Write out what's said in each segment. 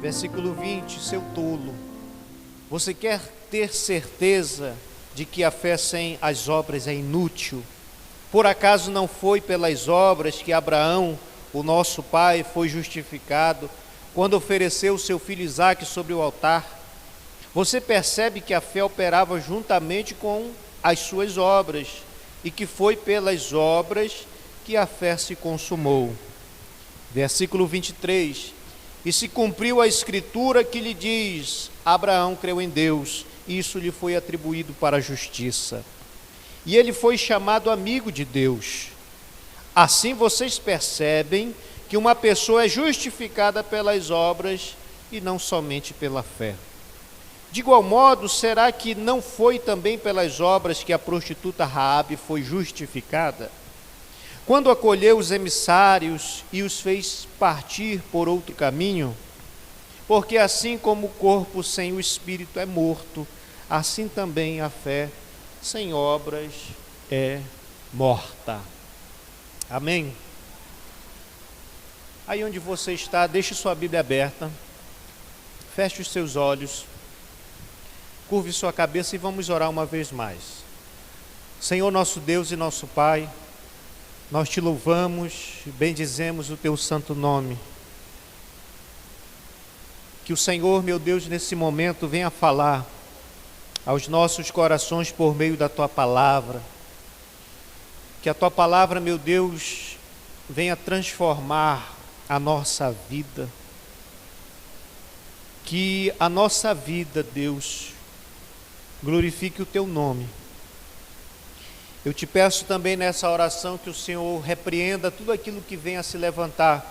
Versículo 20, seu tolo, você quer ter certeza de que a fé sem as obras é inútil? Por acaso não foi pelas obras que Abraão, o nosso pai, foi justificado quando ofereceu o seu filho Isaque sobre o altar? Você percebe que a fé operava juntamente com as suas obras e que foi pelas obras que a fé se consumou. Versículo 23, e se cumpriu a escritura que lhe diz: Abraão creu em Deus, e isso lhe foi atribuído para a justiça. E ele foi chamado amigo de Deus. Assim vocês percebem que uma pessoa é justificada pelas obras e não somente pela fé. De igual modo, será que não foi também pelas obras que a prostituta Raabe foi justificada? Quando acolheu os emissários e os fez partir por outro caminho? Porque assim como o corpo sem o espírito é morto, assim também a fé sem obras é morta. Amém? Aí onde você está, deixe sua Bíblia aberta, feche os seus olhos, curve sua cabeça e vamos orar uma vez mais. Senhor nosso Deus e nosso Pai, nós te louvamos e bendizemos o teu santo nome. Que o Senhor, meu Deus, nesse momento venha falar aos nossos corações por meio da tua palavra. Que a tua palavra, meu Deus, venha transformar a nossa vida. Que a nossa vida, Deus, glorifique o teu nome. Eu te peço também nessa oração que o Senhor repreenda tudo aquilo que venha a se levantar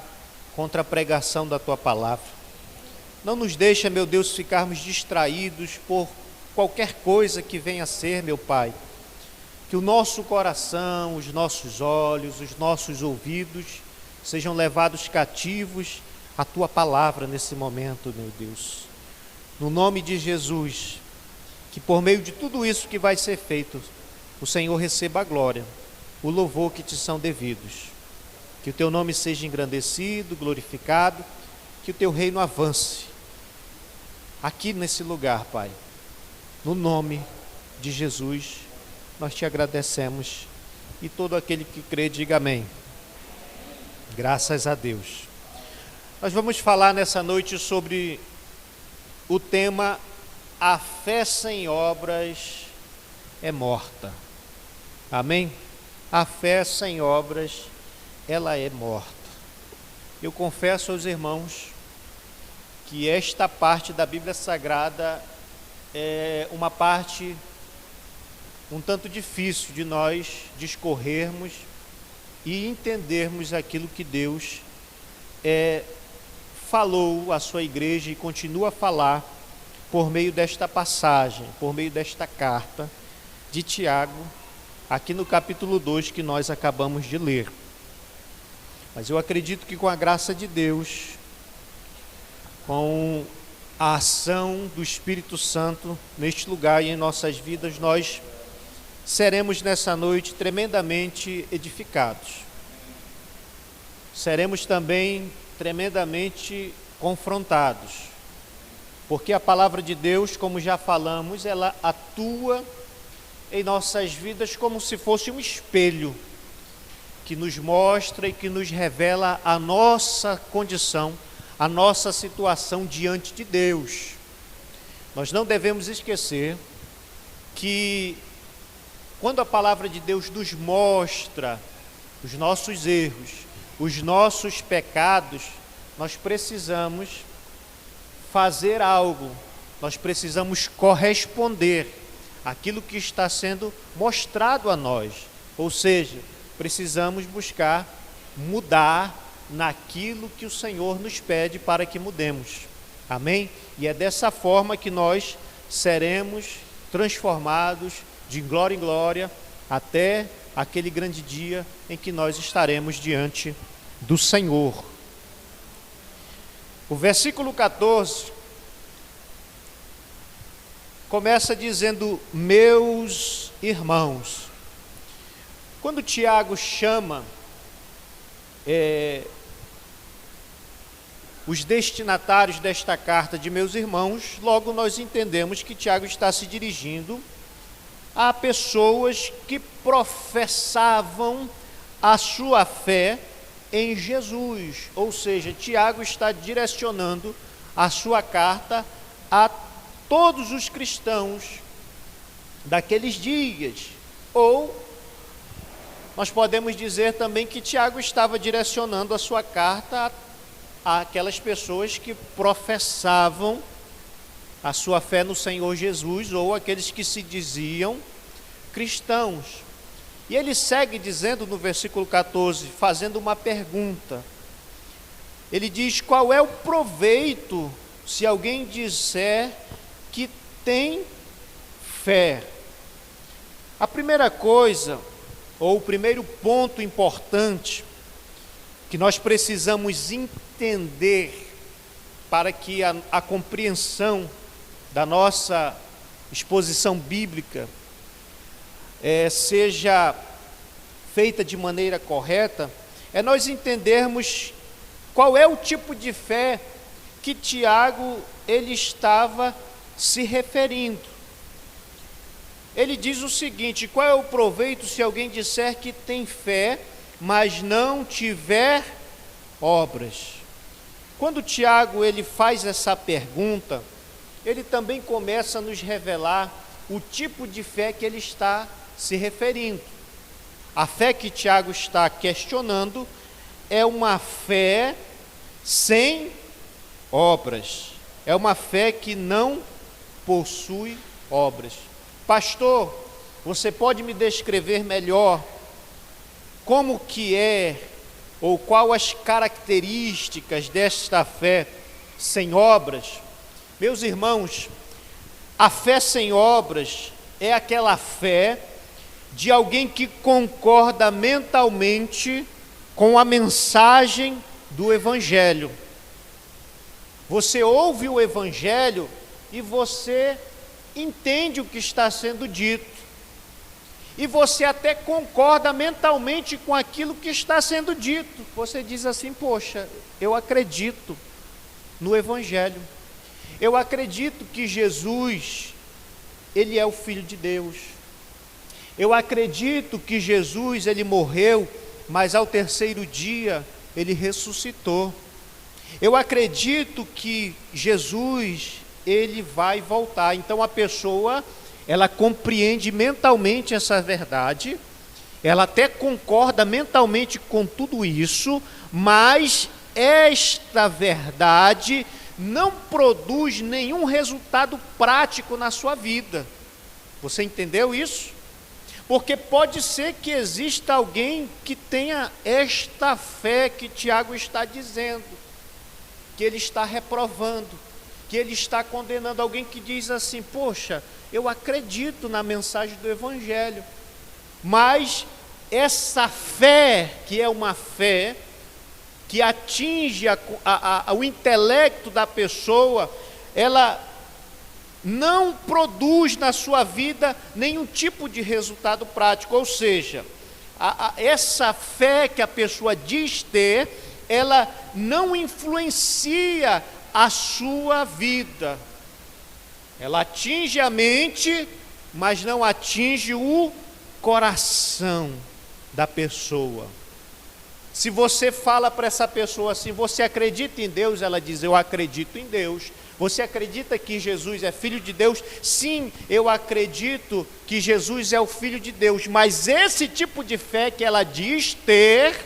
contra a pregação da tua palavra. Não nos deixa, meu Deus, ficarmos distraídos por qualquer coisa que venha a ser, meu Pai. Que o nosso coração, os nossos olhos, os nossos ouvidos sejam levados cativos à tua palavra nesse momento, meu Deus. No nome de Jesus, que por meio de tudo isso que vai ser feito, o Senhor receba a glória, o louvor que te são devidos. Que o teu nome seja engrandecido, glorificado, que o teu reino avance aqui nesse lugar, Pai. No nome de Jesus, nós te agradecemos e todo aquele que crê, diga amém. Graças a Deus. Nós vamos falar nessa noite sobre o tema A fé sem obras é morta. Amém? A fé sem obras, ela é morta. Eu confesso aos irmãos que esta parte da Bíblia Sagrada é uma parte um tanto difícil de nós discorrermos e entendermos aquilo que Deus falou à sua igreja e continua a falar por meio desta passagem, por meio desta carta de Tiago, aqui no capítulo 2 que nós acabamos de ler. Mas eu acredito que com a graça de Deus, com a ação do Espírito Santo neste lugar e em nossas vidas, nós seremos nessa noite tremendamente edificados. Seremos também tremendamente confrontados, porque a palavra de Deus, como já falamos, ela atua em nossas vidas como se fosse um espelho que nos mostra e que nos revela a nossa condição, a nossa situação diante de Deus. Nós não devemos esquecer que quando a palavra de Deus nos mostra os nossos erros, os nossos pecados, nós precisamos fazer algo, nós precisamos corresponder àquilo que está sendo mostrado a nós, ou seja, precisamos buscar mudar naquilo que o Senhor nos pede para que mudemos, amém? E é dessa forma que nós seremos transformados de glória em glória até aquele grande dia em que nós estaremos diante do Senhor. O versículo 14 começa dizendo: meus irmãos. Quando Tiago chama os destinatários desta carta de meus irmãos, logo nós entendemos que Tiago está se dirigindo a pessoas que professavam a sua fé em Jesus, ou seja, Tiago está direcionando a sua carta a todos os cristãos daqueles dias, ou nós podemos dizer também que Tiago estava direcionando a sua carta àquelas pessoas que professavam a sua fé no Senhor Jesus, ou aqueles que se diziam cristãos. E ele segue dizendo no versículo 14, fazendo uma pergunta. Ele diz: qual é o proveito se alguém disser que tem fé? A primeira coisa, ou o primeiro ponto importante que nós precisamos entender para que a compreensão da nossa exposição bíblica seja feita de maneira correta, é nós entendermos qual é o tipo de fé que Tiago ele estava se referindo. Ele diz o seguinte: qual é o proveito se alguém disser que tem fé, mas não tiver obras? Quando Tiago ele faz essa pergunta, ele também começa a nos revelar o tipo de fé que ele está se referindo. A fé que Tiago está questionando é uma fé sem obras, é uma fé que não possui obras. Pastor, você pode me descrever melhor como que é, ou qual as características desta fé sem obras? Meus irmãos, a fé sem obras é aquela fé de alguém que concorda mentalmente com a mensagem do Evangelho. Você ouve o Evangelho e você entende o que está sendo dito. E você até concorda mentalmente com aquilo que está sendo dito. Você diz assim: poxa, eu acredito no Evangelho. Eu acredito que Jesus, Ele é o Filho de Deus. Eu acredito que Jesus, Ele morreu, mas ao terceiro dia Ele ressuscitou. Eu acredito que Jesus, Ele vai voltar. Então a pessoa, ela compreende mentalmente essa verdade, ela até concorda mentalmente com tudo isso, mas esta verdade não produz nenhum resultado prático na sua vida. Você entendeu isso? Porque pode ser que exista alguém que tenha esta fé que Tiago está dizendo, que ele está reprovando, que ele está condenando. Alguém que diz assim: poxa, eu acredito na mensagem do Evangelho, mas essa fé, que é uma fé que atinge o intelecto da pessoa, ela não produz na sua vida nenhum tipo de resultado prático. Ou seja, essa fé que a pessoa diz ter, ela não influencia a sua vida. Ela atinge a mente, mas não atinge o coração da pessoa. Se você fala para essa pessoa assim: você acredita em Deus? Ela diz: eu acredito em Deus. Você acredita que Jesus é Filho de Deus? Sim, eu acredito que Jesus é o Filho de Deus. Mas esse tipo de fé que ela diz ter,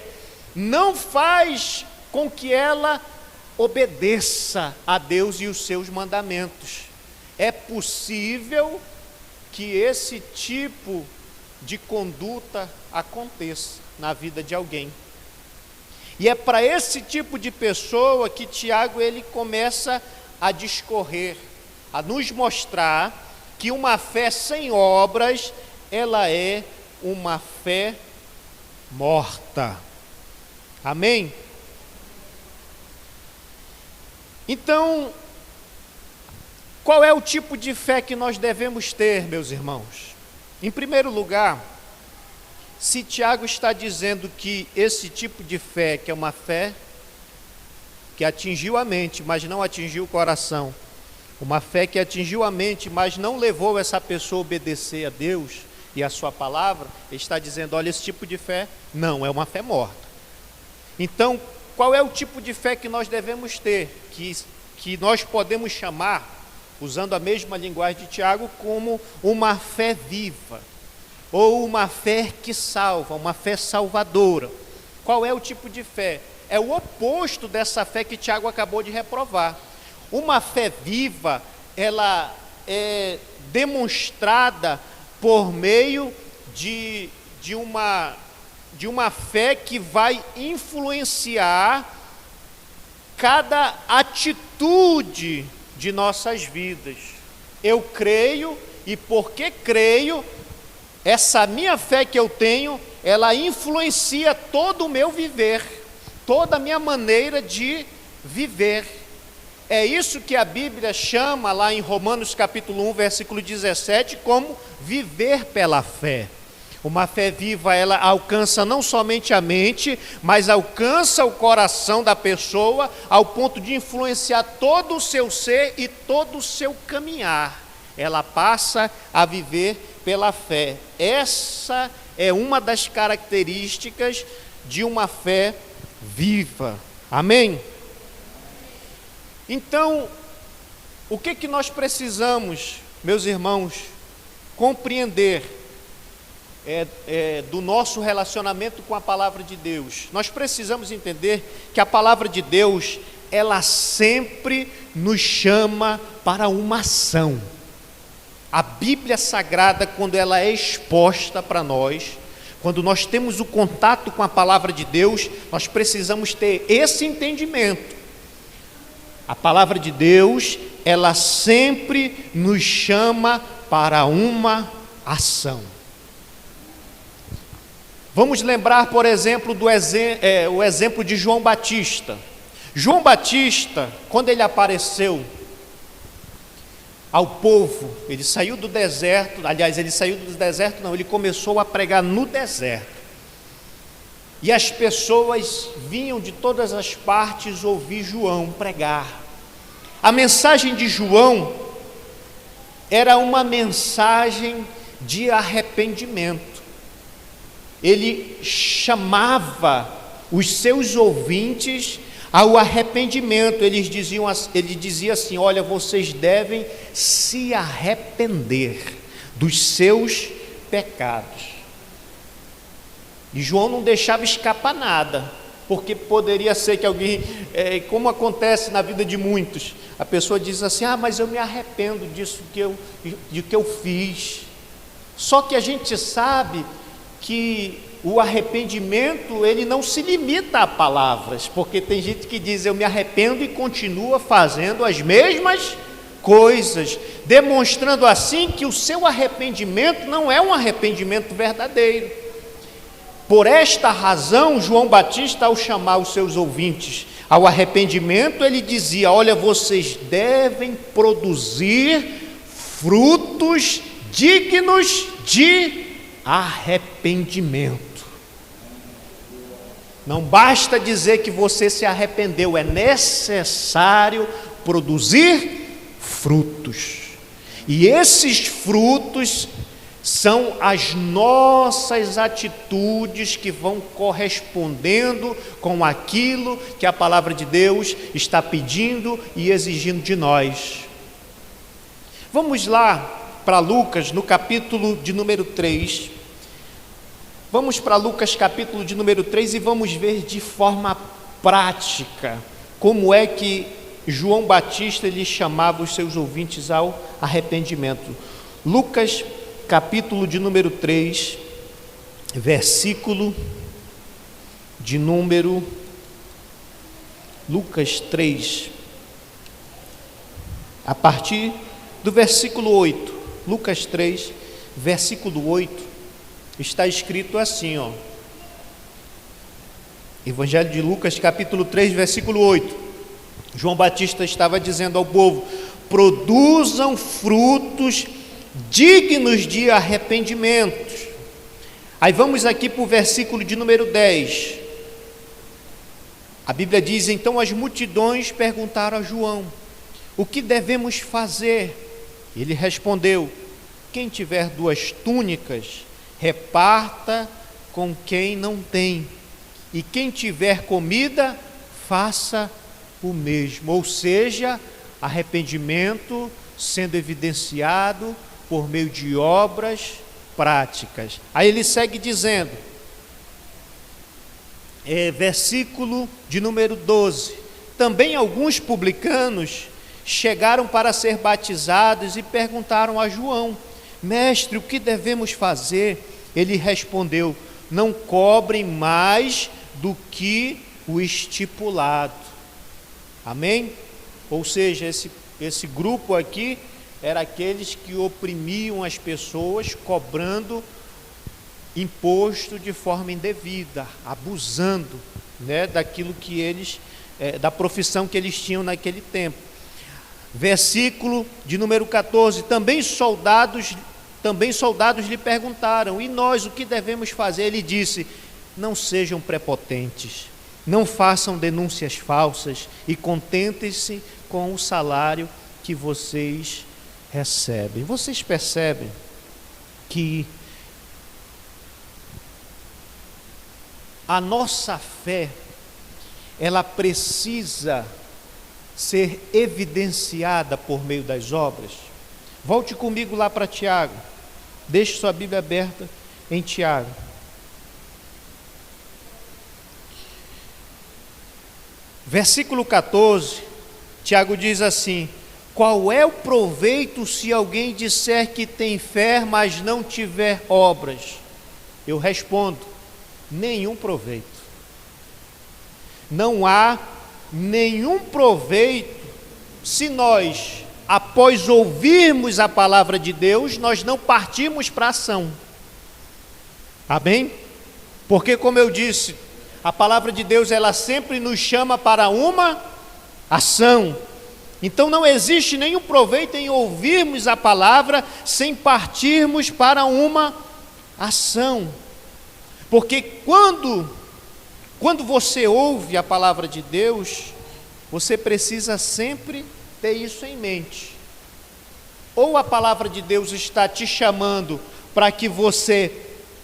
não faz com que ela obedeça a Deus e os seus mandamentos. É possível que esse tipo de conduta aconteça na vida de alguém. E é para esse tipo de pessoa que Tiago ele começa a discorrer, a nos mostrar que uma fé sem obras, ela é uma fé morta. Amém? Então, qual é o tipo de fé que nós devemos ter, meus irmãos? Em primeiro lugar, se Tiago está dizendo que esse tipo de fé, que é uma fé que atingiu a mente, mas não atingiu o coração. Uma fé que atingiu a mente, mas não levou essa pessoa a obedecer a Deus e a sua palavra. Ele está dizendo, olha, esse tipo de fé não, é uma fé morta. Então, qual é o tipo de fé que nós devemos ter? Que nós podemos chamar, usando a mesma linguagem de Tiago, como uma fé viva, ou uma fé que salva, uma fé salvadora. Qual é o tipo de fé? É o oposto dessa fé que Tiago acabou de reprovar. Uma fé viva, ela é demonstrada por meio de uma fé que vai influenciar cada atitude de nossas vidas. Eu creio, e porque creio, essa minha fé que eu tenho, ela influencia todo o meu viver, toda a minha maneira de viver. É isso que a Bíblia chama lá em Romanos capítulo 1, versículo 17, como viver pela fé. Uma fé viva, ela alcança não somente a mente, mas alcança o coração da pessoa, ao ponto de influenciar todo o seu ser e todo o seu caminhar. Ela passa a viver pela fé. Essa é uma das características de uma fé viva. Amém? Então, o que nós precisamos, meus irmãos, compreender do nosso relacionamento com a palavra de Deus? Nós precisamos entender que a palavra de Deus, ela sempre nos chama para uma ação. A Bíblia Sagrada, quando ela é exposta para nós, quando nós temos o contato com a palavra de Deus, nós precisamos ter esse entendimento. A palavra de Deus, ela sempre nos chama para uma ação. Vamos lembrar, por exemplo, o exemplo de João Batista. João Batista, quando ele apareceu ao povo, ele saiu do deserto, ele começou a pregar no deserto. E as pessoas vinham de todas as partes ouvir João pregar. A mensagem de João era uma mensagem de arrependimento. Ele chamava os seus ouvintes ao arrependimento. Ele dizia assim: olha, vocês devem se arrepender dos seus pecados. E João não deixava escapar nada, porque poderia ser que alguém, como acontece na vida de muitos, a pessoa diz assim: mas eu me arrependo disso que eu fiz. Só que a gente sabe que o arrependimento, ele não se limita a palavras, porque tem gente que diz: eu me arrependo, e continua fazendo as mesmas coisas, demonstrando assim que o seu arrependimento não é um arrependimento verdadeiro. Por esta razão, João Batista, ao chamar os seus ouvintes ao arrependimento, ele dizia: olha, vocês devem produzir frutos dignos de arrependimento. Não basta dizer que você se arrependeu, é necessário produzir frutos. E esses frutos são as nossas atitudes que vão correspondendo com aquilo que a palavra de Deus está pedindo e exigindo de nós. Vamos lá para Lucas, no capítulo de número 3. Vamos para Lucas, capítulo de número 3, e vamos ver de forma prática como é que João Batista ele chamava os seus ouvintes ao arrependimento. Lucas, capítulo de número 3, versículo de número Lucas 3, a partir do versículo 8. Lucas 3, versículo 8, está escrito assim, Evangelho de Lucas, capítulo 3, versículo 8. João Batista estava dizendo ao povo: produzam frutos dignos de arrependimento. Aí vamos aqui para o versículo de número 10. A Bíblia diz: então as multidões perguntaram a João: o que devemos fazer? Ele respondeu: quem tiver 2 túnicas, reparta com quem não tem, e quem tiver comida, faça o mesmo. Ou seja, arrependimento sendo evidenciado por meio de obras práticas. Aí ele segue dizendo, versículo de número 12: também alguns publicanos chegaram para ser batizados e perguntaram a João: mestre, o que devemos fazer? Ele respondeu: não cobrem mais do que o estipulado. Amém? Ou seja, esse grupo aqui era aqueles que oprimiam as pessoas, cobrando imposto de forma indevida, abusando, né, daquilo que eles, da profissão que eles tinham naquele tempo. Versículo de número 14: também soldados lhe perguntaram: e nós, o que devemos fazer? Ele disse: não sejam prepotentes, não façam denúncias falsas e contentem-se com o salário que vocês recebem. Vocês percebem que a nossa fé, ela precisa ser evidenciada por meio das obras? Volte comigo lá para Tiago. Deixe sua Bíblia aberta em Tiago. Versículo 14, Tiago diz assim: qual é o proveito se alguém disser que tem fé, mas não tiver obras? Eu respondo: nenhum proveito. Não há nenhum proveito se nós, após ouvirmos a palavra de Deus, nós não partirmos para a ação. Amém? Porque, como eu disse, a palavra de Deus, ela sempre nos chama para uma ação. Então não existe nenhum proveito em ouvirmos a palavra sem partirmos para uma ação. Porque quando você ouve a palavra de Deus, você precisa sempre ter isso em mente. Ou a palavra de Deus está te chamando para que você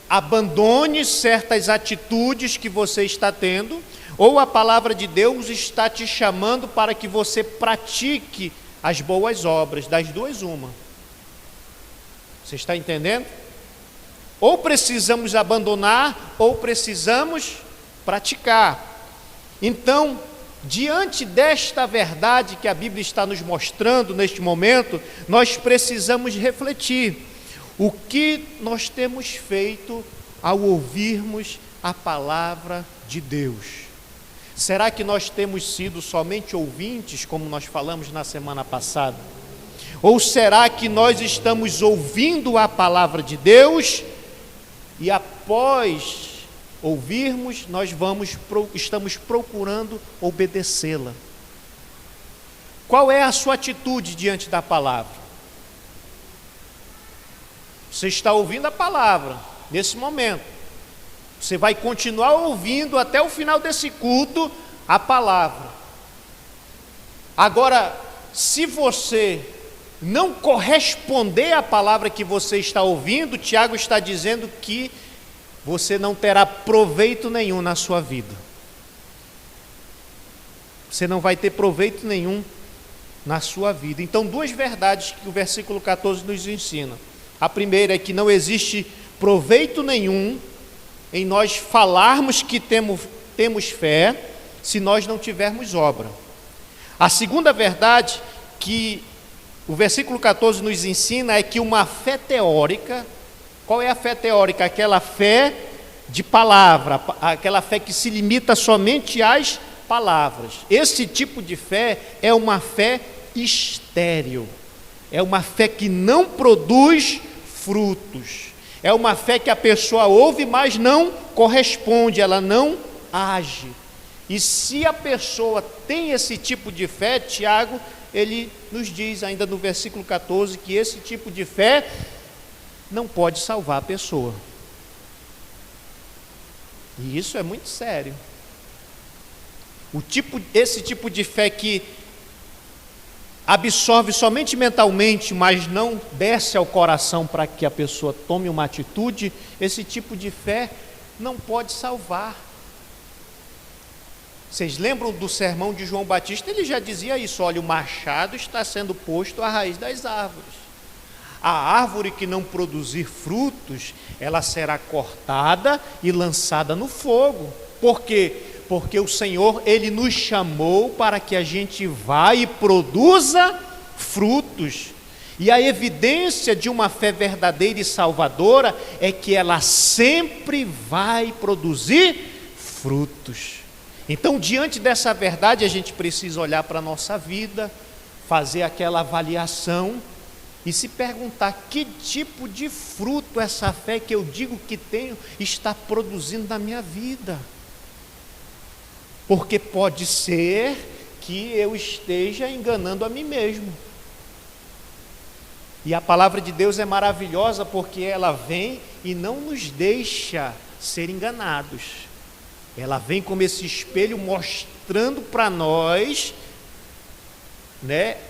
abandone certas atitudes que você está tendo, ou a palavra de Deus está te chamando para que você pratique as boas obras. Das duas, uma. Você está entendendo? Ou precisamos abandonar, ou precisamos praticar. Então, diante desta verdade que a Bíblia está nos mostrando neste momento, nós precisamos refletir o que nós temos feito ao ouvirmos a palavra de Deus. Será que nós temos sido somente ouvintes, como nós falamos na semana passada? Ou será que nós estamos ouvindo a palavra de Deus e após ouvirmos, nós estamos procurando obedecê-la? Qual é a sua atitude diante da palavra? Você está ouvindo a palavra nesse momento. Você vai continuar ouvindo até o final desse culto a palavra. Agora, se você não corresponder à palavra que você está ouvindo, Tiago está dizendo que você não terá proveito nenhum na sua vida. Você não vai ter proveito nenhum na sua vida. Então, duas verdades que o versículo 14 nos ensina. A primeira é que não existe proveito nenhum em nós falarmos que temos fé, se nós não tivermos obra. A segunda verdade que o versículo 14 nos ensina é que uma fé teórica, qual é a fé teórica? Aquela fé de palavra, aquela fé que se limita somente às palavras. Esse tipo de fé é uma fé estéril, é uma fé que não produz frutos. É uma fé que a pessoa ouve, mas não corresponde, ela não age. E se a pessoa tem esse tipo de fé, Tiago, ele nos diz ainda no versículo 14, que esse tipo de fé não pode salvar a pessoa. E isso é muito sério. Esse tipo de fé que absorve somente mentalmente, mas não desce ao coração para que a pessoa tome uma atitude, esse tipo de fé não pode salvar. Vocês lembram do sermão de João Batista? Ele já dizia isso: olha, o machado está sendo posto à raiz das árvores. A árvore que não produzir frutos, ela será cortada e lançada no fogo. Por quê? Porque o Senhor, Ele nos chamou para que a gente vá e produza frutos. E a evidência de uma fé verdadeira e salvadora é que ela sempre vai produzir frutos. Então, diante dessa verdade, a gente precisa olhar para a nossa vida, fazer aquela avaliação e se perguntar: que tipo de fruto essa fé que eu digo que tenho está produzindo na minha vida? Porque pode ser que eu esteja enganando a mim mesmo. E a palavra de Deus é maravilhosa porque ela vem e não nos deixa ser enganados. Ela vem como esse espelho mostrando para nós,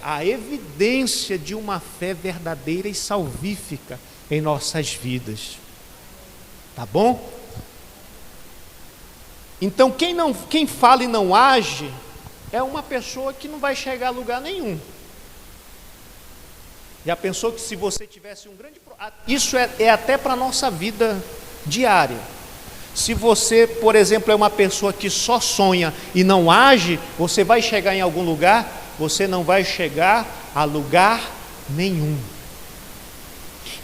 a evidência de uma fé verdadeira e salvífica em nossas vidas. Tá bom? Então quem fala e não age é uma pessoa que não vai chegar a lugar nenhum. Já pensou que se você tivesse um grande... Isso é até para a nossa vida diária. Se você, por exemplo, é uma pessoa que só sonha e não age, você vai chegar em algum lugar? Você não vai chegar a lugar nenhum.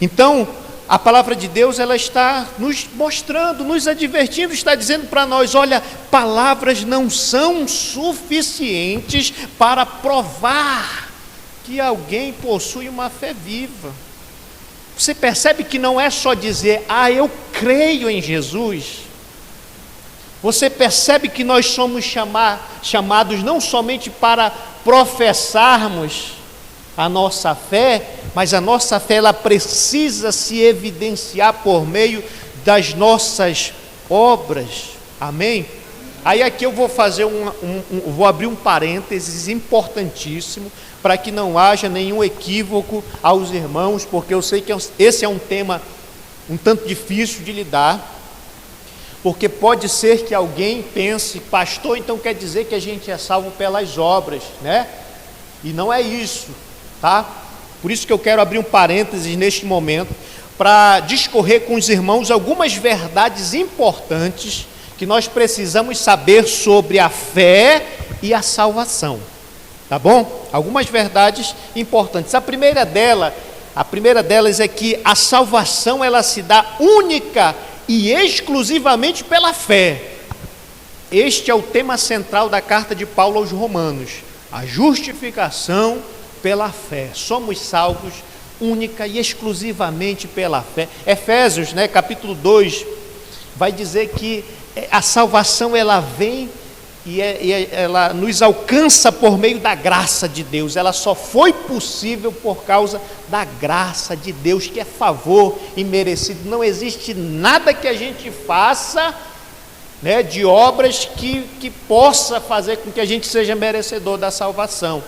Então, a palavra de Deus, ela está nos mostrando, nos advertindo, está dizendo para nós: olha, palavras não são suficientes para provar que alguém possui uma fé viva. Você percebe que não é só dizer: eu creio em Jesus. Você percebe que nós somos chamados não somente para professarmos a nossa fé, mas a nossa fé ela precisa se evidenciar por meio das nossas obras. Amém? Aí aqui eu vou fazer vou abrir um parênteses importantíssimo para que não haja nenhum equívoco aos irmãos, porque eu sei que esse é um tema um tanto difícil de lidar, porque pode ser que alguém pense: pastor, então quer dizer que a gente é salvo pelas obras, né? E não é isso, tá? Por isso que eu quero abrir um parênteses neste momento, para discorrer com os irmãos algumas verdades importantes que nós precisamos saber sobre a fé e a salvação, tá bom? Algumas verdades importantes. A primeira delas é que a salvação ela se dá única e exclusivamente pela fé. Este é o tema central da carta de Paulo aos Romanos: a justificação pela fé. Somos salvos única e exclusivamente pela fé. Efésios, capítulo 2, vai dizer que a salvação ela vem e ela nos alcança por meio da graça de Deus. Ela só foi possível por causa da graça de Deus, que é favor imerecido. Não existe nada que a gente faça, de obras que possa fazer com que a gente seja merecedor da salvação.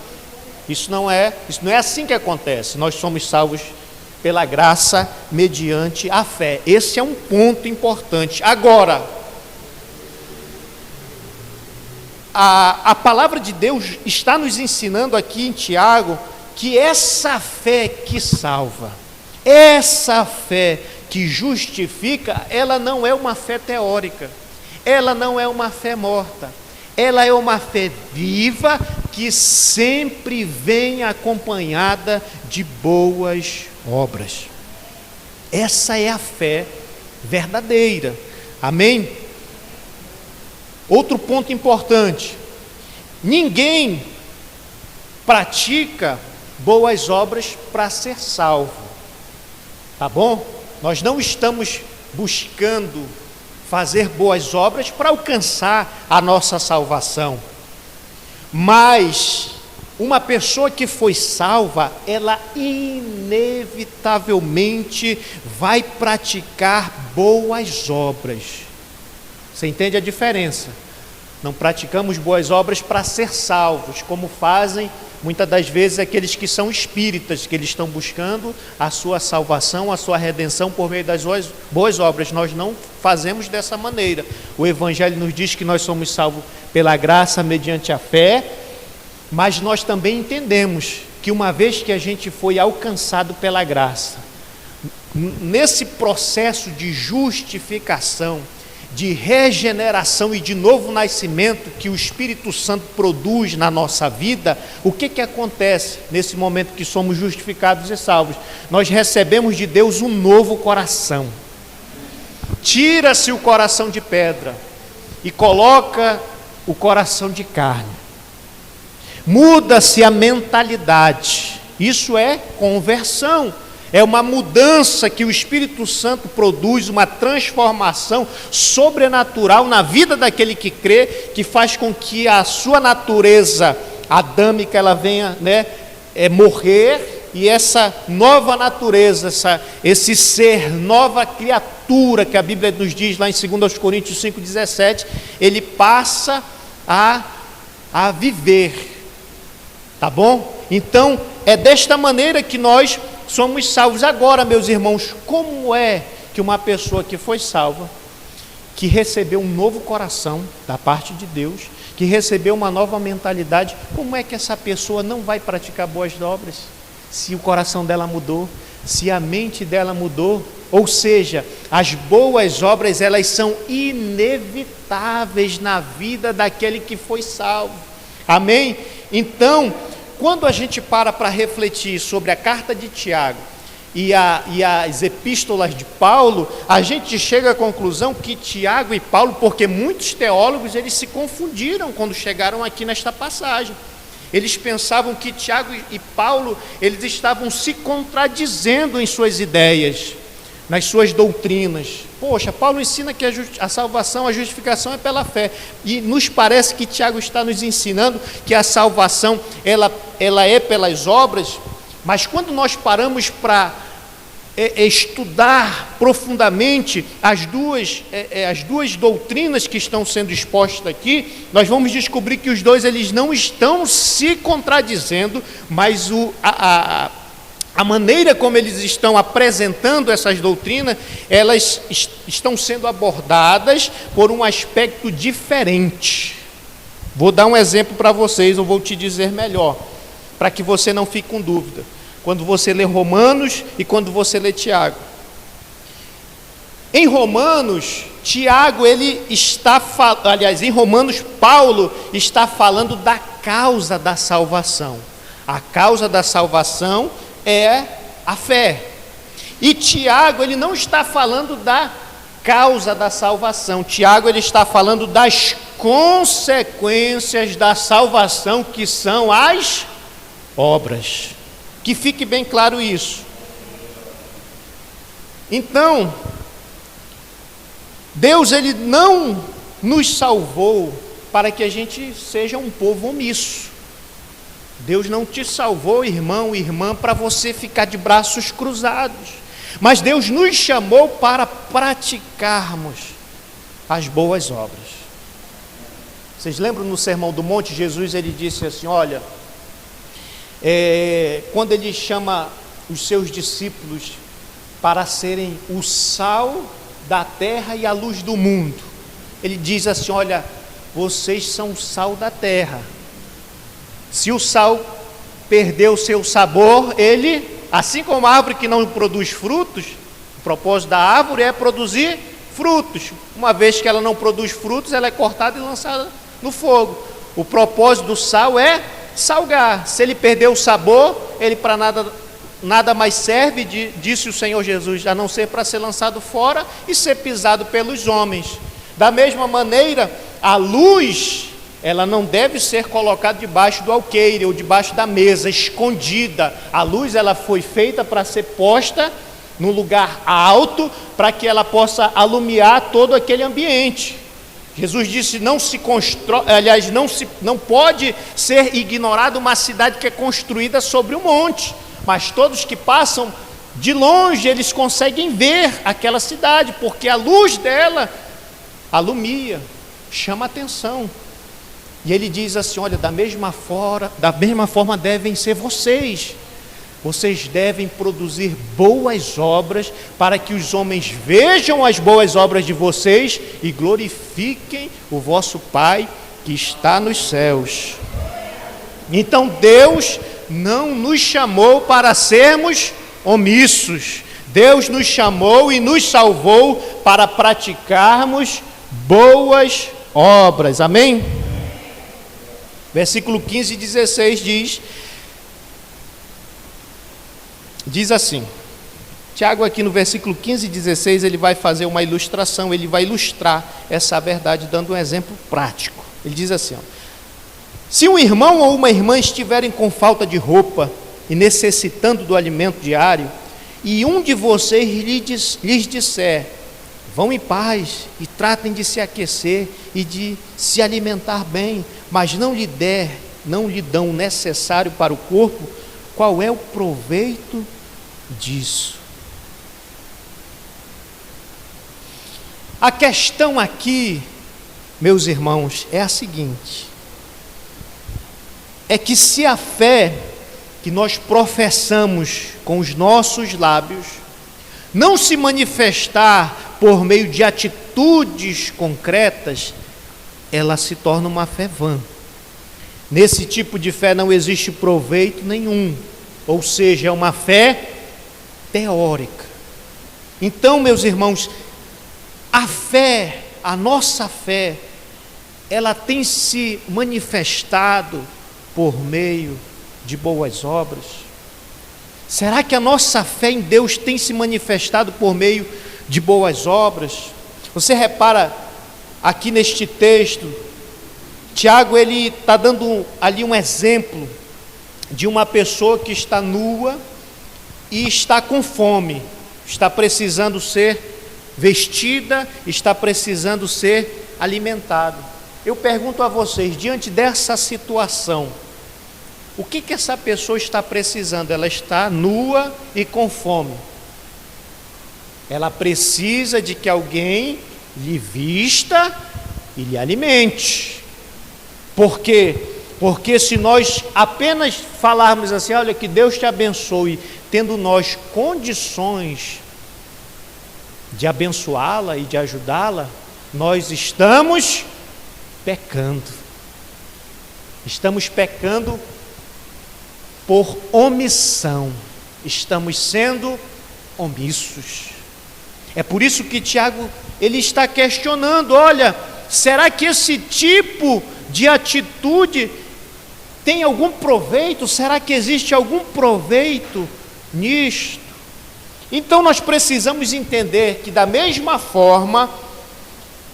Isso não é assim que acontece. Nós somos salvos pela graça mediante a fé. Esse é um ponto importante. Agora, a palavra de Deus está nos ensinando aqui em Tiago que essa fé que salva, essa fé que justifica, ela não é uma fé teórica, ela não é uma fé morta, ela é uma fé viva que sempre vem acompanhada de boas obras. Essa é a fé verdadeira. Amém? Outro ponto importante: ninguém pratica boas obras para ser salvo, tá bom? Nós não estamos buscando fazer boas obras para alcançar a nossa salvação, mas uma pessoa que foi salva, ela inevitavelmente vai praticar boas obras. Você entende a diferença? Não praticamos boas obras para ser salvos, como fazem muitas das vezes aqueles que são espíritas, que eles estão buscando a sua salvação, a sua redenção por meio das boas obras. Nós não fazemos dessa maneira. O Evangelho nos diz que nós somos salvos pela graça, mediante a fé, mas nós também entendemos que uma vez que a gente foi alcançado pela graça, nesse processo de justificação, de regeneração e de novo nascimento que o Espírito Santo produz na nossa vida, o que acontece nesse momento que somos justificados e salvos? Nós recebemos de Deus um novo coração. Tira-se o coração de pedra e coloca o coração de carne. Muda-se a mentalidade. Isso é conversão. É uma mudança que o Espírito Santo produz, uma transformação sobrenatural na vida daquele que crê, que faz com que a sua natureza adâmica ela venha morrer, e essa nova natureza, esse ser, nova criatura que a Bíblia nos diz lá em 2 Coríntios 5,17, ele passa a viver, tá bom? Então é desta maneira que nós somos salvos. Agora, meus irmãos, como é que uma pessoa que foi salva, que recebeu um novo coração da parte de Deus, que recebeu uma nova mentalidade, como é que essa pessoa não vai praticar boas obras? Se o coração dela mudou, se a mente dela mudou, ou seja, as boas obras elas são inevitáveis na vida daquele que foi salvo. Amém? Então, quando a gente para refletir sobre a carta de Tiago e as epístolas de Paulo, a gente chega à conclusão que Tiago e Paulo, porque muitos teólogos eles se confundiram quando chegaram aqui nesta passagem. Eles pensavam que Tiago e Paulo eles estavam se contradizendo em suas ideias, nas suas doutrinas. Poxa, Paulo ensina que a salvação, a justificação é pela fé, e nos parece que Tiago está nos ensinando que a salvação ela é pelas obras, mas quando nós paramos para estudar profundamente as duas doutrinas que estão sendo expostas aqui, nós vamos descobrir que os dois eles não estão se contradizendo, mas a maneira como eles estão apresentando essas doutrinas, elas estão sendo abordadas por um aspecto diferente. Vou dar um exemplo para vocês, ou vou te dizer melhor, para que você não fique com dúvida. Quando você lê Romanos e quando você lê Tiago. Em Romanos, Tiago, em Romanos, Paulo está falando da causa da salvação. A causa da salvação é a fé. E Tiago, ele não está falando da causa da salvação. Tiago, ele está falando das consequências da salvação, que são as obras. Que fique bem claro isso. Então, Deus, ele não nos salvou para que a gente seja um povo omisso. Deus não te salvou, irmão e irmã, para você ficar de braços cruzados. Mas Deus nos chamou para praticarmos as boas obras. Vocês lembram no Sermão do Monte, Jesus ele disse assim, olha, quando ele chama os seus discípulos para serem o sal da terra e a luz do mundo, ele diz assim, olha, vocês são o sal da terra. Se o sal perder o seu sabor, ele, assim como a árvore que não produz frutos, o propósito da árvore é produzir frutos. Uma vez que ela não produz frutos, ela é cortada e lançada no fogo. O propósito do sal é salgar. Se ele perder o sabor, ele para nada mais serve, disse o Senhor Jesus, a não ser para ser lançado fora e ser pisado pelos homens. Da mesma maneira, a luz, ela não deve ser colocada debaixo do alqueire ou debaixo da mesa, escondida. A luz, ela foi feita para ser posta num lugar alto, para que ela possa alumiar todo aquele ambiente. Jesus disse, não pode ser ignorada uma cidade que é construída sobre um monte, mas todos que passam de longe, eles conseguem ver aquela cidade, porque a luz dela alumia, chama atenção. E ele diz assim: olha, da mesma forma devem ser vocês. Vocês devem produzir boas obras, para que os homens vejam as boas obras de vocês e glorifiquem o vosso Pai que está nos céus. Então Deus não nos chamou para sermos omissos. Deus nos chamou e nos salvou para praticarmos boas obras. Amém? Versículo 15 e 16 diz assim. Tiago aqui no versículo 15 e 16, ele vai fazer uma ilustração, ele vai ilustrar essa verdade dando um exemplo prático. Ele diz assim: ó, se um irmão ou uma irmã estiverem com falta de roupa e necessitando do alimento diário, e um de vocês lhes disser: vão em paz e tratem de se aquecer e de se alimentar bem, mas não lhe dão o necessário para o corpo, qual é o proveito disso? A questão aqui, meus irmãos, é a seguinte: é que se a fé que nós professamos com os nossos lábios não se manifestar por meio de atitudes concretas, ela se torna uma fé vã. Nesse tipo de fé não existe proveito nenhum, ou seja, é uma fé teórica. Então, meus irmãos, a fé, a nossa fé, ela tem se manifestado por meio de boas obras? Será que a nossa fé em Deus tem se manifestado por meio de boas obras? Você repara aqui neste texto, Tiago ele está dando ali um exemplo de uma pessoa que está nua e está com fome, está precisando ser vestida, está precisando ser alimentada. Eu pergunto a vocês, diante dessa situação, o que essa pessoa está precisando? Ela está nua e com fome. Ela precisa de que alguém lhe vista e lhe alimente. Por quê? Porque se nós apenas falarmos assim: olha, que Deus te abençoe, tendo nós condições de abençoá-la e de ajudá-la, nós estamos pecando. Estamos pecando por omissão. Estamos sendo omissos. É por isso que Tiago ele está questionando: olha, será que esse tipo de atitude tem algum proveito? Será que existe algum proveito nisto? Então nós precisamos entender que da mesma forma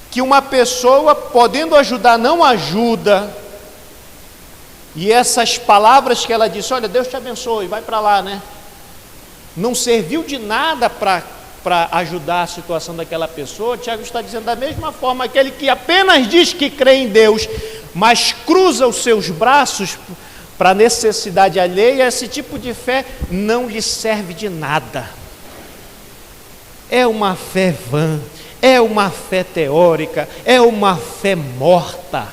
que uma pessoa podendo ajudar não ajuda, e essas palavras que ela disse: olha, Deus te abençoe, vai para lá, né? Não serviu de nada para ajudar a situação daquela pessoa. Tiago está dizendo, da mesma forma, aquele que apenas diz que crê em Deus, mas cruza os seus braços para a necessidade alheia, esse tipo de fé não lhe serve de nada. É uma fé vã, é uma fé teórica, é uma fé morta.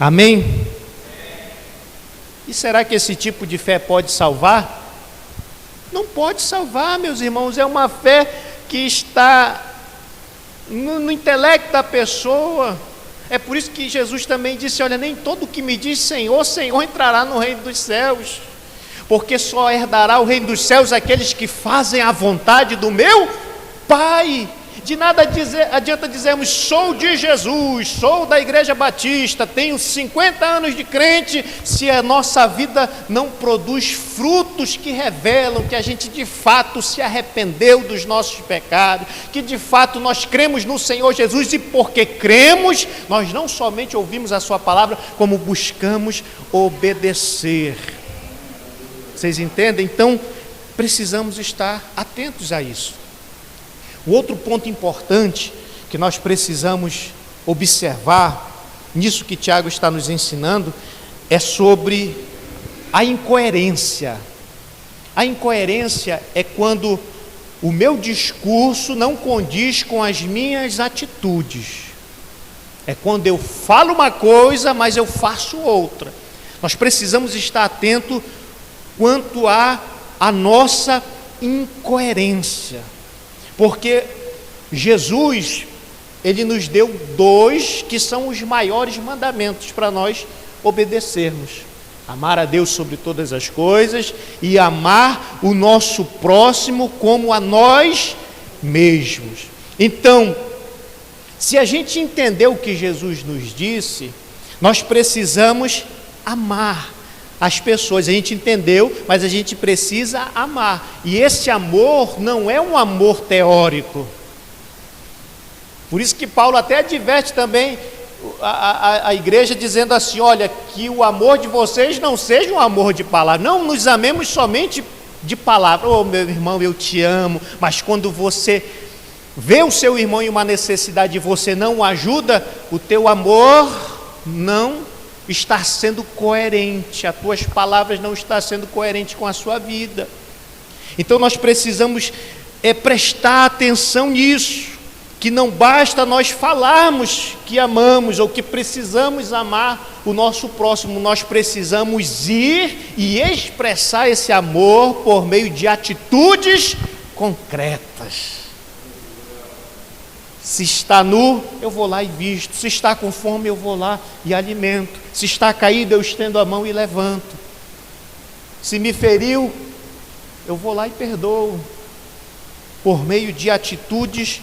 Amém? E será que esse tipo de fé pode salvar? Não pode salvar, meus irmãos. É uma fé que está no intelecto da pessoa. É por isso que Jesus também disse: olha, nem todo que me diz Senhor, Senhor entrará no reino dos céus, porque só herdará o reino dos céus aqueles que fazem a vontade do meu Pai. De nada adianta dizermos: sou de Jesus, sou da Igreja Batista, tenho 50 anos de crente, se a nossa vida não produz frutos que revelam que a gente de fato se arrependeu dos nossos pecados, que de fato nós cremos no Senhor Jesus, e porque cremos, nós não somente ouvimos a sua palavra, como buscamos obedecer. Vocês entendem? Então, precisamos estar atentos a isso. O outro ponto importante que nós precisamos observar, nisso que Tiago está nos ensinando, é sobre a incoerência. A incoerência é quando o meu discurso não condiz com as minhas atitudes. É quando eu falo uma coisa, mas eu faço outra. Nós precisamos estar atentos quanto à nossa incoerência. Porque Jesus, Ele nos deu 2 que são os maiores mandamentos para nós obedecermos. Amar a Deus sobre todas as coisas e amar o nosso próximo como a nós mesmos. Então, se a gente entender o que Jesus nos disse, nós precisamos amar as pessoas. A gente entendeu, mas a gente precisa amar. E esse amor não é um amor teórico. Por isso que Paulo até adverte também a igreja, dizendo assim: olha, que o amor de vocês não seja um amor de palavra. Não nos amemos somente de palavra. Oh, meu irmão, eu te amo. Mas quando você vê o seu irmão em uma necessidade e você não o ajuda, o teu amor não está sendo coerente, as tuas palavras não estão sendo coerentes com a sua vida. Então nós precisamos prestar atenção nisso, que não basta nós falarmos que amamos ou que precisamos amar o nosso próximo, nós precisamos ir e expressar esse amor por meio de atitudes concretas. Se está nu, eu vou lá e visto. Se está com fome, eu vou lá e alimento. Se está caído, eu estendo a mão e levanto. Se me feriu, eu vou lá e perdoo. Por meio de atitudes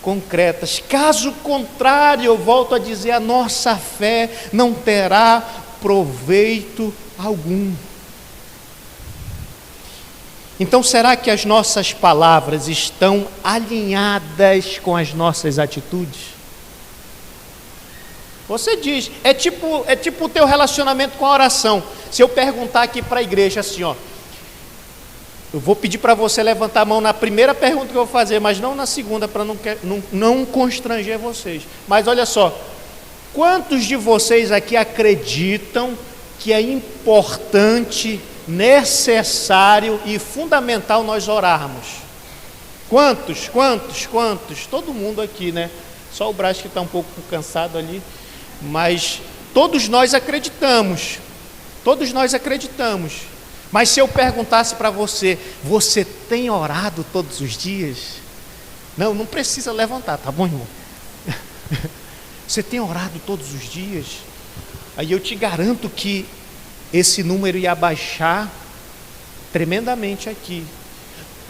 concretas. Caso contrário, eu volto a dizer, a nossa fé não terá proveito algum. Então, será que as nossas palavras estão alinhadas com as nossas atitudes? Você diz, é tipo o teu relacionamento com a oração. Se eu perguntar aqui para a igreja assim, ó, eu vou pedir para você levantar a mão na primeira pergunta que eu vou fazer, mas não na segunda, para não constranger vocês. Mas olha só, quantos de vocês aqui acreditam que é importante, necessário e fundamental nós orarmos? Quantos? Todo mundo aqui, né? Só o Brás que está um pouco cansado ali, mas todos nós acreditamos. Mas se eu perguntasse para você, você tem orado todos os dias? Não precisa levantar, tá bom, irmão? Você tem orado todos os dias? Aí eu te garanto que esse número ia baixar tremendamente aqui.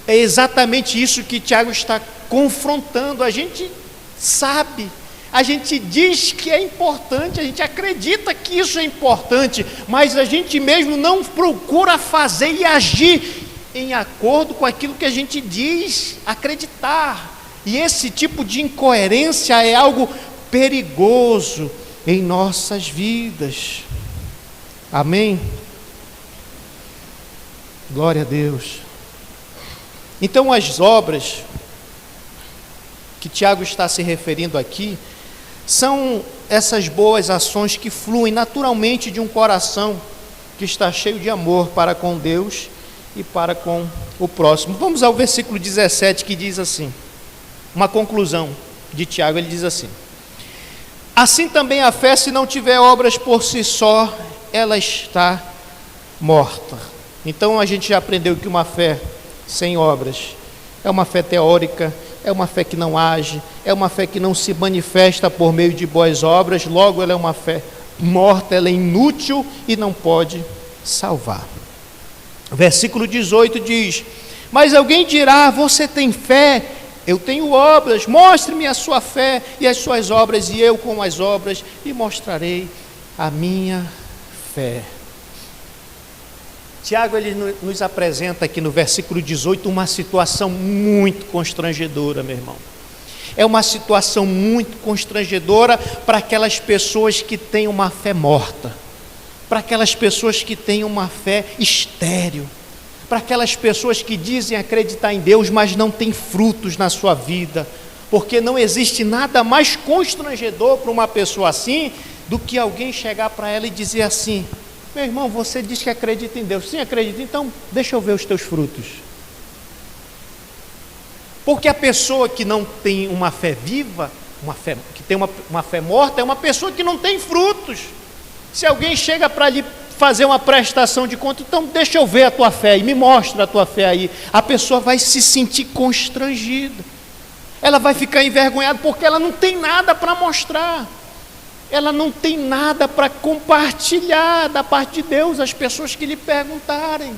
É exatamente isso que Tiago está confrontando. A gente sabe, a gente diz que é importante, a gente acredita que isso é importante, mas a gente mesmo não procura fazer e agir em acordo com aquilo que a gente diz acreditar. E esse tipo de incoerência é algo perigoso em nossas vidas. Amém? Glória a Deus. Então, as obras que Tiago está se referindo aqui são essas boas ações que fluem naturalmente de um coração que está cheio de amor para com Deus e para com o próximo. Vamos ao versículo 17, que diz assim, uma conclusão de Tiago. Ele diz assim: assim também a fé, se não tiver obras por si só, ela está morta. Então a gente já aprendeu que uma fé sem obras é uma fé teórica, é uma fé que não age, é uma fé que não se manifesta por meio de boas obras. Logo, ela é uma fé morta, ela é inútil e não pode salvar. Versículo 18 diz: mas alguém dirá, você tem fé, eu tenho obras, mostre-me a sua fé e as suas obras, e eu com as obras lhe mostrarei a minha fé. Tiago, ele nos apresenta aqui no versículo 18 uma situação muito constrangedora, meu irmão. É uma situação muito constrangedora para aquelas pessoas que têm uma fé morta, para aquelas pessoas que têm uma fé estéril, para aquelas pessoas que dizem acreditar em Deus, mas não têm frutos na sua vida, porque não existe nada mais constrangedor para uma pessoa assim do que alguém chegar para ela e dizer assim: meu irmão, você diz que acredita em Deus. Sim, acredito. Então, deixa eu ver os teus frutos. Porque a pessoa que não tem uma fé viva, que tem uma fé morta é uma pessoa que não tem frutos. Se alguém chega para lhe fazer uma prestação de conta, então deixa eu ver a tua fé e me mostra a tua fé aí. A pessoa vai se sentir constrangida. Ela vai ficar envergonhada porque ela não tem nada para mostrar. Ela não tem nada para compartilhar da parte de Deus às pessoas que lhe perguntarem.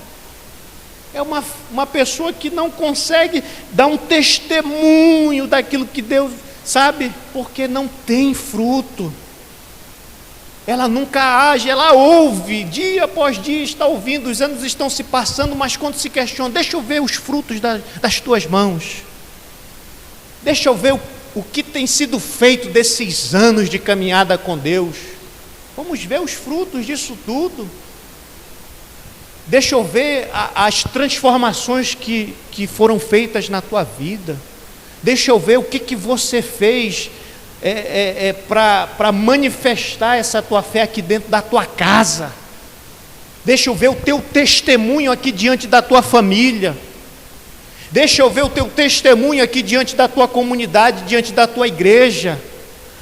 É uma pessoa que não consegue dar um testemunho daquilo que Deus sabe, porque não tem fruto. Ela nunca age, ela ouve, dia após dia está ouvindo, os anos estão se passando, mas quando se questiona, deixa eu ver os frutos das tuas mãos, deixa eu ver o que tem sido feito desses anos de caminhada com Deus, vamos ver os frutos disso tudo, deixa eu ver as transformações que foram feitas na tua vida, deixa eu ver o que você fez para manifestar essa tua fé aqui dentro da tua casa. Deixa eu ver o teu testemunho aqui diante da tua família. Deixa eu ver o teu testemunho aqui diante da tua comunidade, diante da tua igreja.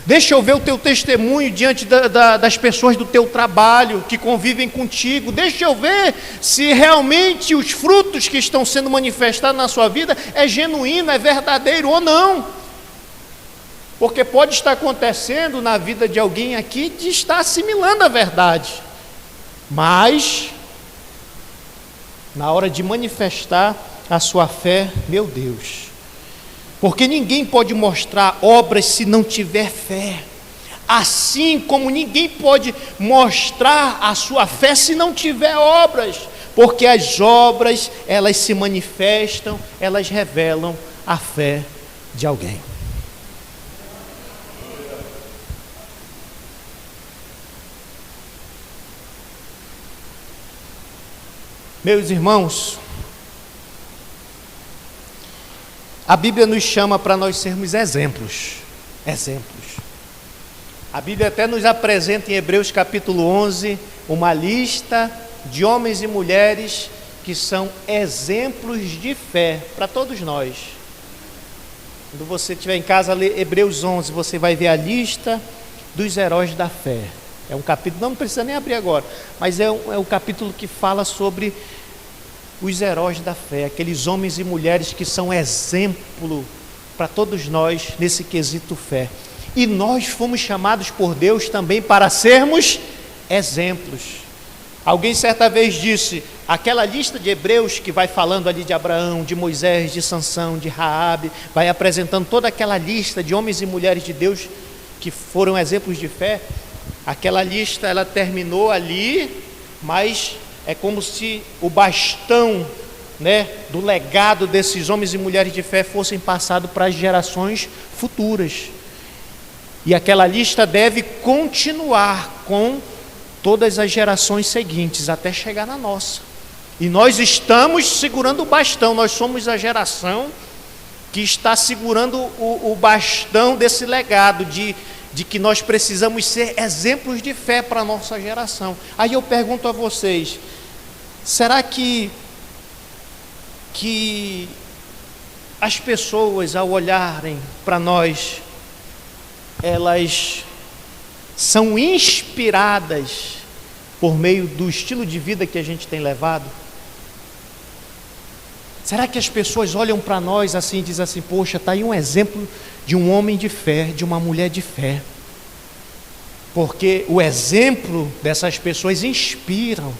Deixa eu ver o teu testemunho diante das pessoas do teu trabalho que convivem contigo. Deixa eu ver se realmente os frutos que estão sendo manifestados na sua vida é genuíno, é verdadeiro ou não. Porque pode estar acontecendo na vida de alguém aqui de estar assimilando a verdade, mas na hora de manifestar a sua fé, meu Deus, porque ninguém pode mostrar obras se não tiver fé, assim como ninguém pode mostrar a sua fé se não tiver obras, porque as obras, elas se manifestam, elas revelam a fé de alguém. Meus irmãos, a Bíblia nos chama para nós sermos exemplos. A Bíblia até nos apresenta em Hebreus capítulo 11, uma lista de homens e mulheres que são exemplos de fé para todos nós. Quando você estiver em casa, ler Hebreus 11, você vai ver a lista dos heróis da fé. É um capítulo, não precisa nem abrir agora, mas é um capítulo que fala sobre os heróis da fé, aqueles homens e mulheres que são exemplo para todos nós nesse quesito fé. E nós fomos chamados por Deus também para sermos exemplos. Alguém certa vez disse, aquela lista de Hebreus que vai falando ali de Abraão, de Moisés, de Sansão, de Raabe, vai apresentando toda aquela lista de homens e mulheres de Deus que foram exemplos de fé. Aquela lista, ela terminou ali, mas é como se o bastão, do legado desses homens e mulheres de fé fossem passado para as gerações futuras. E aquela lista deve continuar com todas as gerações seguintes, até chegar na nossa. E nós estamos segurando o bastão, nós somos a geração que está segurando o bastão desse legado de que nós precisamos ser exemplos de fé para a nossa geração. Aí eu pergunto a vocês, será que as pessoas, ao olharem para nós, elas são inspiradas por meio do estilo de vida que a gente tem levado? Será que as pessoas olham para nós assim e dizem assim, poxa, está aí um exemplo de um homem de fé, de uma mulher de fé? Porque o exemplo dessas pessoas inspiram.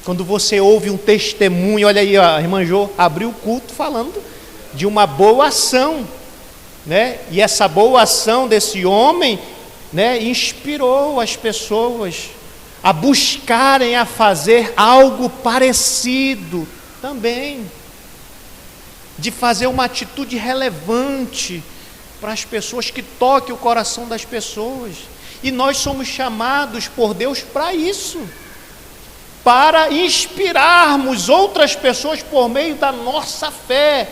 Quando você ouve um testemunho, olha aí, a irmã Jô abriu o culto falando de uma boa ação, e essa boa ação desse homem, inspirou as pessoas a buscarem a fazer algo parecido também, de fazer uma atitude relevante para as pessoas, que toque o coração das pessoas. E nós somos chamados por Deus para isso, para inspirarmos outras pessoas por meio da nossa fé.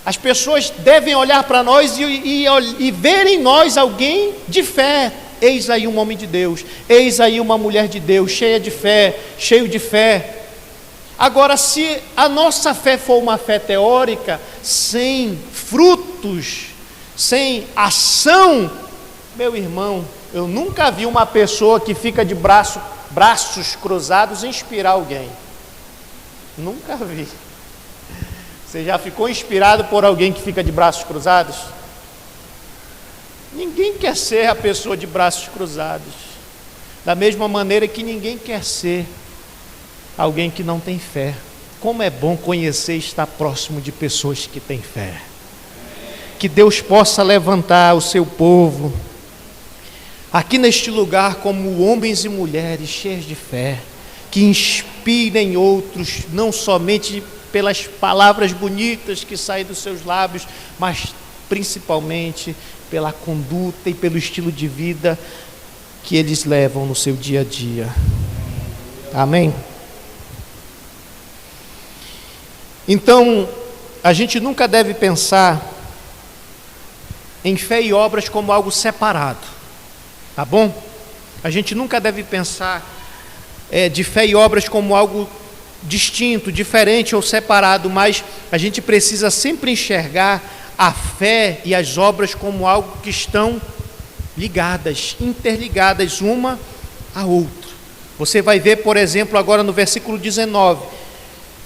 As pessoas devem olhar para nós e ver em nós alguém de fé. Eis aí um homem de Deus, eis aí uma mulher de Deus, cheia de fé, cheio de fé. Agora, se a nossa fé for uma fé teórica, sem frutos, sem ação, meu irmão, eu nunca vi uma pessoa que fica de braços cruzados inspirar alguém. Nunca vi. Você já ficou inspirado por alguém que fica de braços cruzados? Ninguém quer ser a pessoa de braços cruzados. Da mesma maneira que ninguém quer ser alguém que não tem fé. Como é bom conhecer e estar próximo de pessoas que têm fé. Que Deus possa levantar o seu povo aqui neste lugar como homens e mulheres cheios de fé, que inspirem outros, não somente pelas palavras bonitas que saem dos seus lábios, mas principalmente pela conduta e pelo estilo de vida que eles levam no seu dia a dia. Amém? Então, a gente nunca deve pensar em fé e obras como algo separado, tá bom? A gente nunca deve pensar de fé e obras como algo distinto, diferente ou separado, mas a gente precisa sempre enxergar a fé e as obras como algo que estão ligadas, interligadas uma à outra. Você vai ver, por exemplo, agora no versículo 19.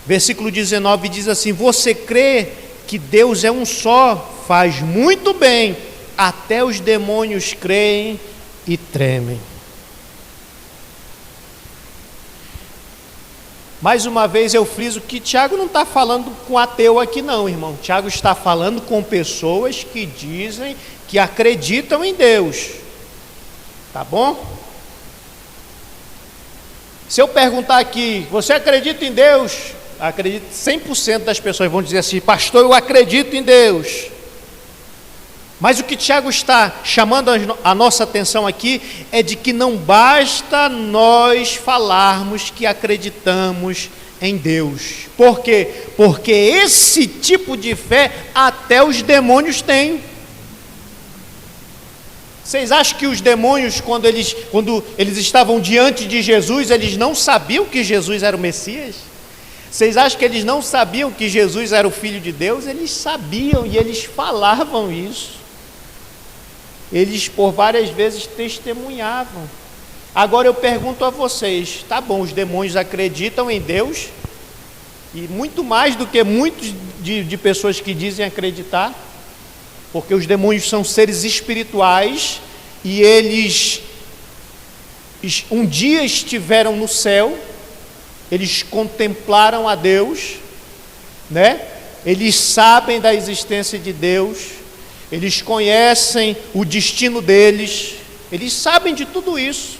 Versículo 19 diz assim: você crê que Deus é um só, faz muito bem, até os demônios creem e tremem. Mais uma vez eu friso que Tiago não está falando com ateu aqui não, irmão. Tiago está falando com pessoas que dizem que acreditam em Deus. Tá bom? Se eu perguntar aqui, você acredita em Deus? Acredito, 100% das pessoas vão dizer assim: pastor, eu acredito em Deus. Mas o que Tiago está chamando a nossa atenção aqui é de que não basta nós falarmos que acreditamos em Deus. Por quê? Porque esse tipo de fé até os demônios têm. Vocês acham que os demônios, quando eles estavam diante de Jesus, eles não sabiam que Jesus era o Messias? Vocês acham que eles não sabiam que Jesus era o Filho de Deus? Eles sabiam e eles falavam isso. Eles por várias vezes testemunhavam. Agora eu pergunto a vocês, tá bom, os demônios acreditam em Deus, e muito mais do que muitos de pessoas que dizem acreditar, porque os demônios são seres espirituais, e eles um dia estiveram no céu, eles contemplaram a Deus, né? Eles sabem da existência de Deus, eles conhecem o destino deles, eles sabem de tudo isso.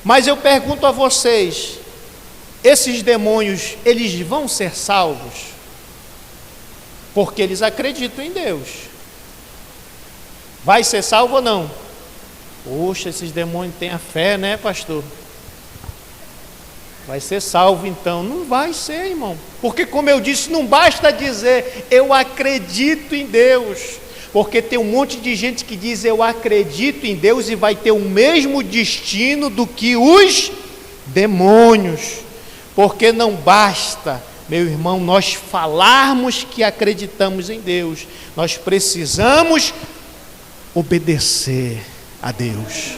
Mas eu pergunto a vocês, esses demônios, eles vão ser salvos? Porque eles acreditam em Deus. Vai ser salvo ou não? Poxa, esses demônios têm a fé, né, pastor? Vai ser salvo então? Não vai ser, irmão. Porque, como eu disse, não basta dizer eu acredito em Deus. Porque tem um monte de gente que diz eu acredito em Deus e vai ter o mesmo destino do que os demônios. Porque não basta, meu irmão, nós falarmos que acreditamos em Deus. Nós precisamos obedecer a Deus.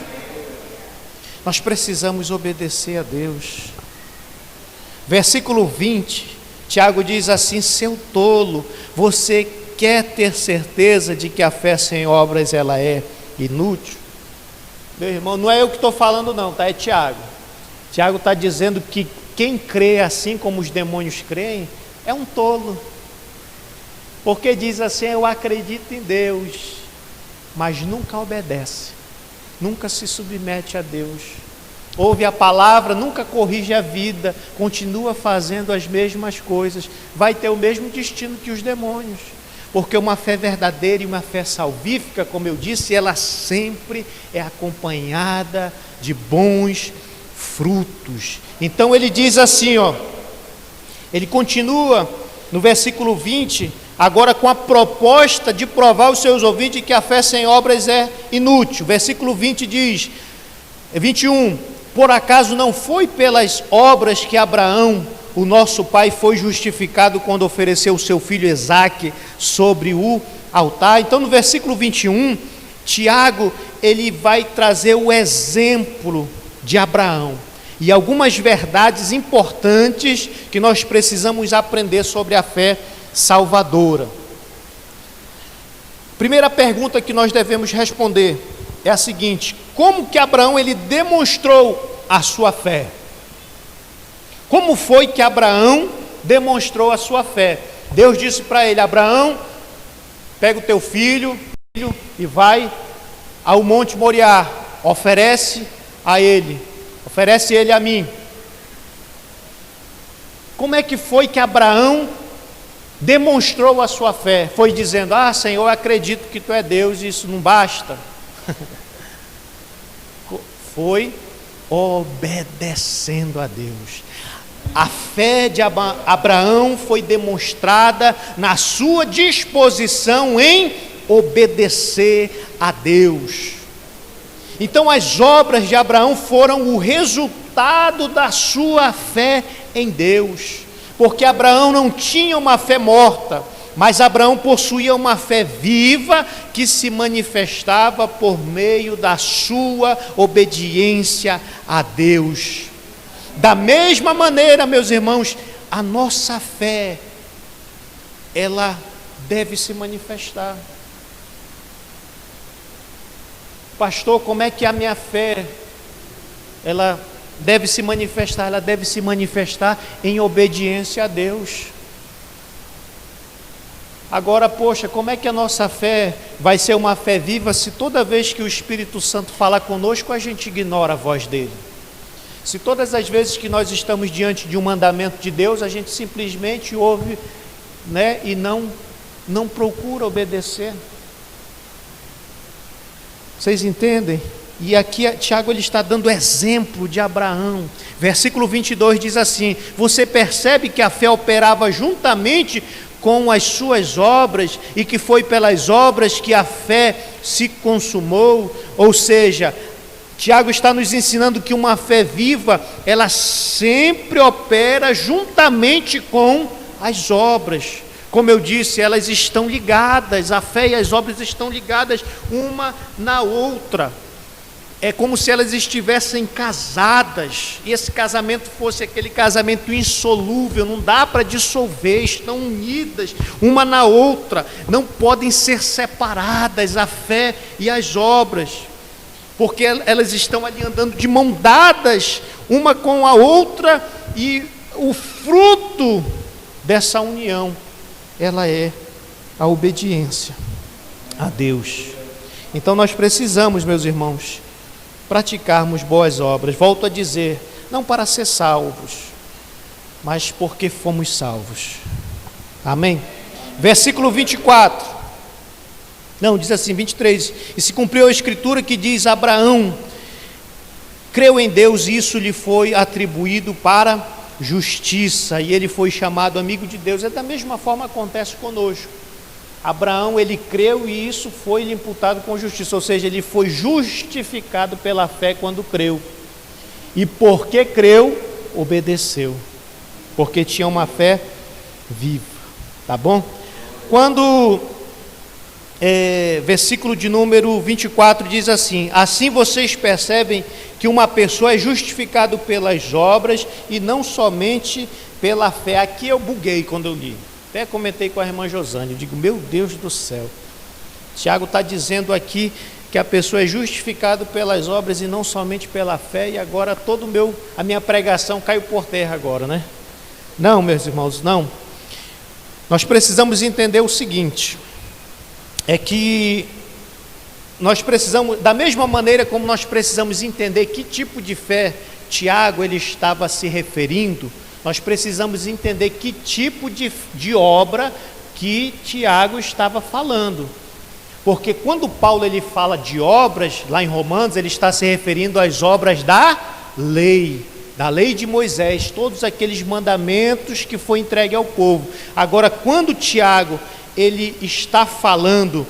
Nós precisamos obedecer a Deus. Versículo 20, Tiago diz assim: seu tolo, você quer ter certeza de que a fé sem obras ela é inútil? Meu irmão, não é eu que estou falando não, tá? É Tiago. Tiago está dizendo que quem crê assim como os demônios creem é um tolo, porque diz assim: eu acredito em Deus, mas nunca obedece, nunca se submete a Deus, ouve a palavra, nunca corrige a vida, continua fazendo as mesmas coisas, vai ter o mesmo destino que os demônios. Porque uma fé verdadeira e uma fé salvífica, como eu disse, ela sempre é acompanhada de bons frutos. Então ele diz assim, ele continua no versículo 20, agora com a proposta de provar aos seus ouvintes que a fé sem obras é inútil. Versículo 20 diz, 21, por acaso não foi pelas obras que Abraão, o nosso pai, foi justificado quando ofereceu o seu filho Isaque sobre o altar. Então, no versículo 21, Tiago, ele vai trazer o exemplo de Abraão e algumas verdades importantes que nós precisamos aprender sobre a fé salvadora. Primeira pergunta que nós devemos responder é a seguinte: como que Abraão ele demonstrou a sua fé? Como foi que Abraão demonstrou a sua fé? Deus disse para ele: Abraão, pega o teu filho e vai ao Monte Moriá, oferece ele a mim. Como é que foi que Abraão demonstrou a sua fé? Foi dizendo: Senhor, eu acredito que tu é Deus e isso não basta. Foi obedecendo a Deus. A fé de Abraão foi demonstrada na sua disposição em obedecer a Deus. Então as obras de Abraão foram o resultado da sua fé em Deus, porque Abraão não tinha uma fé morta, mas Abraão possuía uma fé viva que se manifestava por meio da sua obediência a Deus. Da mesma maneira, meus irmãos, a nossa fé, ela deve se manifestar. Pastor, como é que a minha fé, ela deve se manifestar? Ela deve se manifestar em obediência a Deus. Agora, poxa, como é que a nossa fé vai ser uma fé viva se toda vez que o Espírito Santo fala conosco, a gente ignora a voz dele? Se todas as vezes que nós estamos diante de um mandamento de Deus, a gente simplesmente ouve, e não procura obedecer. Vocês entendem? E aqui Tiago ele está dando exemplo de Abraão. Versículo 22 diz assim: você percebe que a fé operava juntamente com as suas obras, e que foi pelas obras que a fé se consumou. Ou seja, Tiago está nos ensinando que uma fé viva, ela sempre opera juntamente com as obras. Como eu disse, elas estão ligadas, a fé e as obras estão ligadas uma na outra. É como se elas estivessem casadas, e esse casamento fosse aquele casamento insolúvel, não dá para dissolver, estão unidas uma na outra, não podem ser separadas, a fé e as obras, porque elas estão ali andando de mão dadas, uma com a outra, e o fruto dessa união, ela é a obediência a Deus. Então nós precisamos, meus irmãos, praticarmos boas obras. Volto a dizer, não para ser salvos, mas porque fomos salvos. Amém? Versículo 24. Não, diz assim, 23. E se cumpriu a escritura que diz: Abraão creu em Deus e isso lhe foi atribuído para justiça, e ele foi chamado amigo de Deus. É da mesma forma que acontece conosco. Abraão, ele creu e isso foi lhe imputado com justiça, ou seja, ele foi justificado pela fé quando creu. E porque creu, obedeceu, porque tinha uma fé viva. Tá bom? Quando versículo de número 24 diz assim: assim vocês percebem que uma pessoa é justificada pelas obras e não somente pela fé. Aqui eu buguei quando eu li. Até comentei com a irmã Josane, eu digo, meu Deus do céu, Tiago está dizendo aqui que a pessoa é justificada pelas obras e não somente pela fé, e agora a minha pregação caiu por terra agora, né? Não, meus irmãos, não. Nós precisamos entender o seguinte, é que nós precisamos, da mesma maneira como nós precisamos entender que tipo de fé Tiago ele estava se referindo, nós precisamos entender que tipo de obra que Tiago estava falando. Porque quando Paulo ele fala de obras, lá em Romanos, ele está se referindo às obras da lei de Moisés, todos aqueles mandamentos que foi entregue ao povo. Agora, quando Tiago ele está falando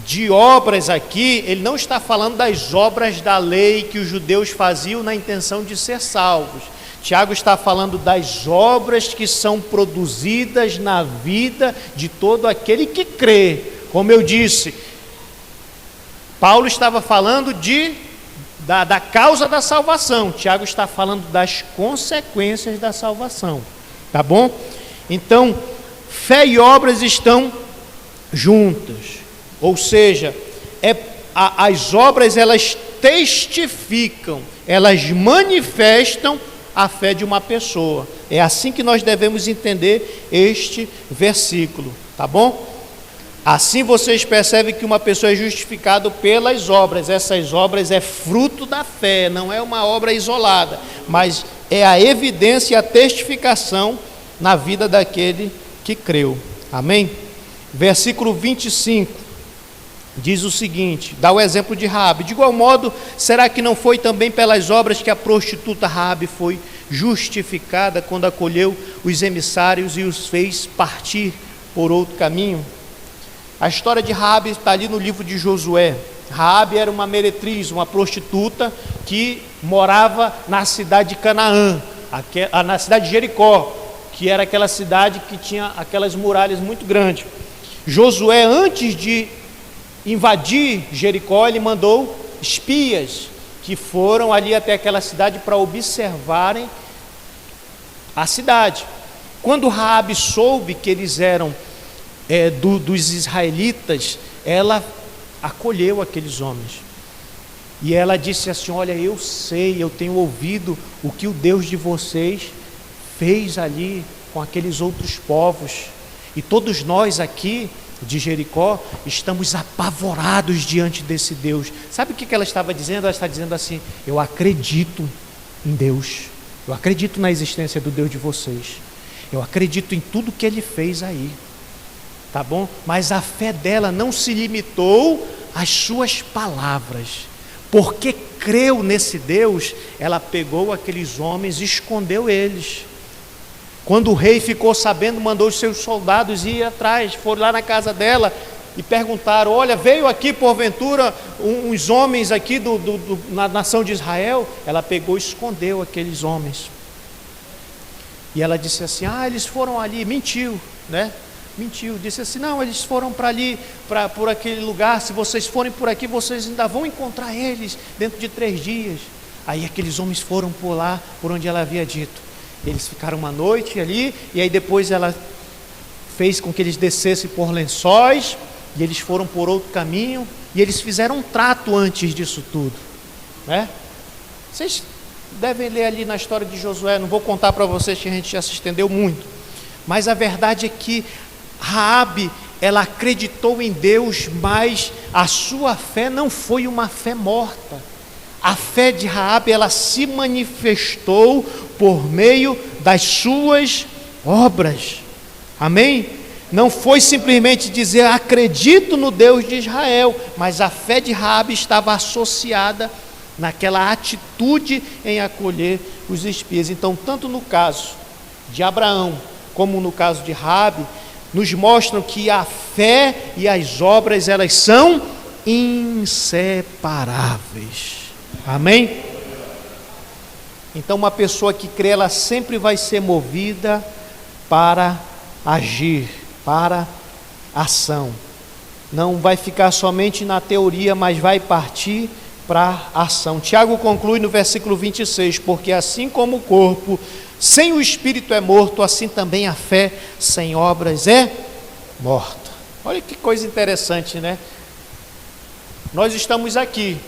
de obras aqui, ele não está falando das obras da lei que os judeus faziam na intenção de ser salvos. Tiago está falando das obras que são produzidas na vida de todo aquele que crê. Como eu disse, Paulo estava falando da causa da salvação. Tiago está falando das consequências da salvação. Tá bom? Então, fé e obras estão juntas. Ou seja, as obras elas testificam, elas manifestam a fé de uma pessoa. É assim que nós devemos entender este versículo, tá bom? Assim vocês percebem que uma pessoa é justificada pelas obras. Essas obras é fruto da fé, não é uma obra isolada, mas é a evidência e a testificação na vida daquele que creu. Amém? Versículo 25 diz o seguinte, dá o exemplo de Raabe. De igual modo, será que não foi também pelas obras que a prostituta Raabe foi justificada quando acolheu os emissários e os fez partir por outro caminho? A história de Raabe está ali no livro de Josué. Raabe era uma meretriz, uma prostituta que morava na cidade de Canaã, na cidade de Jericó, que era aquela cidade que tinha aquelas muralhas muito grandes. Josué, antes de invadir Jericó, ele mandou espias que foram ali até aquela cidade para observarem a cidade. Quando Raabe soube que eles eram dos israelitas, ela acolheu aqueles homens. E ela disse assim: olha, eu sei, eu tenho ouvido o que o Deus de vocês fez ali com aqueles outros povos. E todos nós aqui de Jericó estamos apavorados diante desse Deus. Sabe o que ela estava dizendo? Ela está dizendo assim: eu acredito em Deus, eu acredito na existência do Deus de vocês, eu acredito em tudo que Ele fez aí, tá bom? Mas a fé dela não se limitou às suas palavras. Porque creu nesse Deus, ela pegou aqueles homens e escondeu eles. Quando o rei ficou sabendo, mandou os seus soldados ir atrás, foram lá na casa dela e perguntaram: olha, veio aqui porventura uns homens aqui na nação de Israel? Ela pegou e escondeu aqueles homens. E ela disse assim: eles foram ali. Mentiu, né? Mentiu, disse assim: não, eles foram para ali, por aquele lugar. Se vocês forem por aqui, vocês ainda vão encontrar eles dentro de 3 dias. Aí aqueles homens foram por lá, por onde ela havia dito. Eles ficaram uma noite ali, e aí depois ela fez com que eles descessem por lençóis, e eles foram por outro caminho, e eles fizeram um trato antes disso tudo, né? Vocês devem ler ali na história de Josué, não vou contar para vocês que a gente já se estendeu muito, mas a verdade é que Raabe, ela acreditou em Deus, mas a sua fé não foi uma fé morta. A fé de Raabe, ela se manifestou por meio das suas obras. Amém? Não foi simplesmente dizer acredito no Deus de Israel, mas a fé de Raabe estava associada naquela atitude em acolher os espias. Então, tanto no caso de Abraão como no caso de Raabe, nos mostram que a fé e as obras, elas são inseparáveis. Amém? Então, uma pessoa que crê, ela sempre vai ser movida para agir, para ação. Não vai ficar somente na teoria, mas vai partir para a ação. Tiago conclui no versículo 26, porque assim como o corpo sem o espírito é morto, assim também a fé sem obras é morta. Olha que coisa interessante, né? Nós estamos aqui,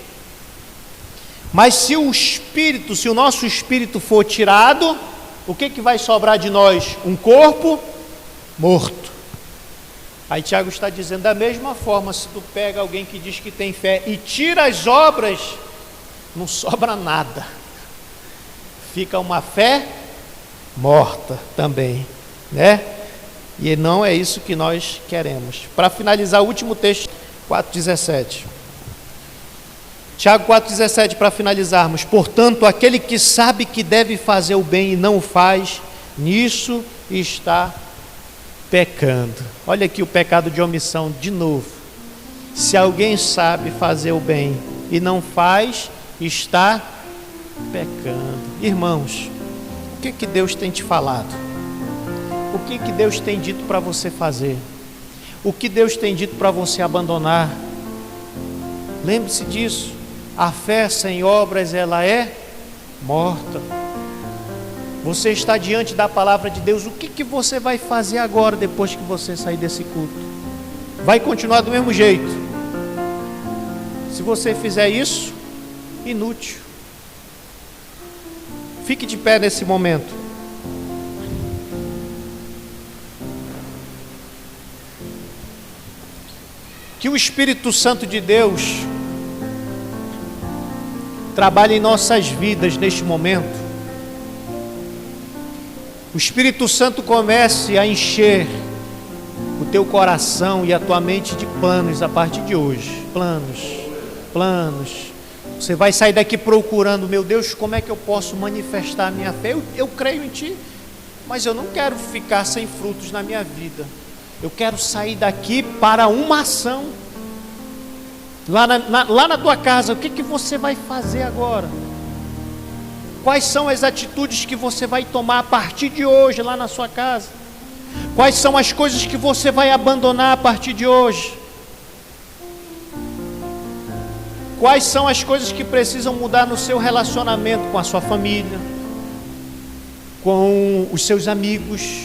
mas se o nosso espírito for tirado, o que vai sobrar de nós? Um corpo morto. Aí Tiago está dizendo, da mesma forma, se tu pega alguém que diz que tem fé e tira as obras, não sobra nada. Fica uma fé morta também, né? E não é isso que nós queremos. Para finalizar, o último texto, 4,17. Tiago 4,17, para finalizarmos. Portanto, aquele que sabe que deve fazer o bem e não o faz, nisso está pecando. Olha aqui o pecado de omissão de novo. Se alguém sabe fazer o bem e não faz, está pecando. Irmãos, o que Deus tem te falado? O que Deus tem dito para você fazer? o que Deus tem dito para você abandonar. Lembre-se disso. A fé sem obras, ela é morta. Você está diante da palavra de Deus. O que você vai fazer agora, depois que você sair desse culto? Vai continuar do mesmo jeito? Se você fizer isso, inútil. Fique de pé nesse momento. Que o Espírito Santo de Deus trabalhe em nossas vidas neste momento. O Espírito Santo comece a encher o teu coração e a tua mente de planos a partir de hoje. Planos. Você vai sair daqui procurando, meu Deus, como é que eu posso manifestar a minha fé? Eu creio em Ti, mas eu não quero ficar sem frutos na minha vida. Eu quero sair daqui para uma ação. Lá na tua casa, o que você vai fazer agora? Quais são as atitudes que você vai tomar a partir de hoje lá na sua casa? Quais são as coisas que você vai abandonar a partir de hoje? Quais são as coisas que precisam mudar no seu relacionamento com a sua família, com os seus amigos?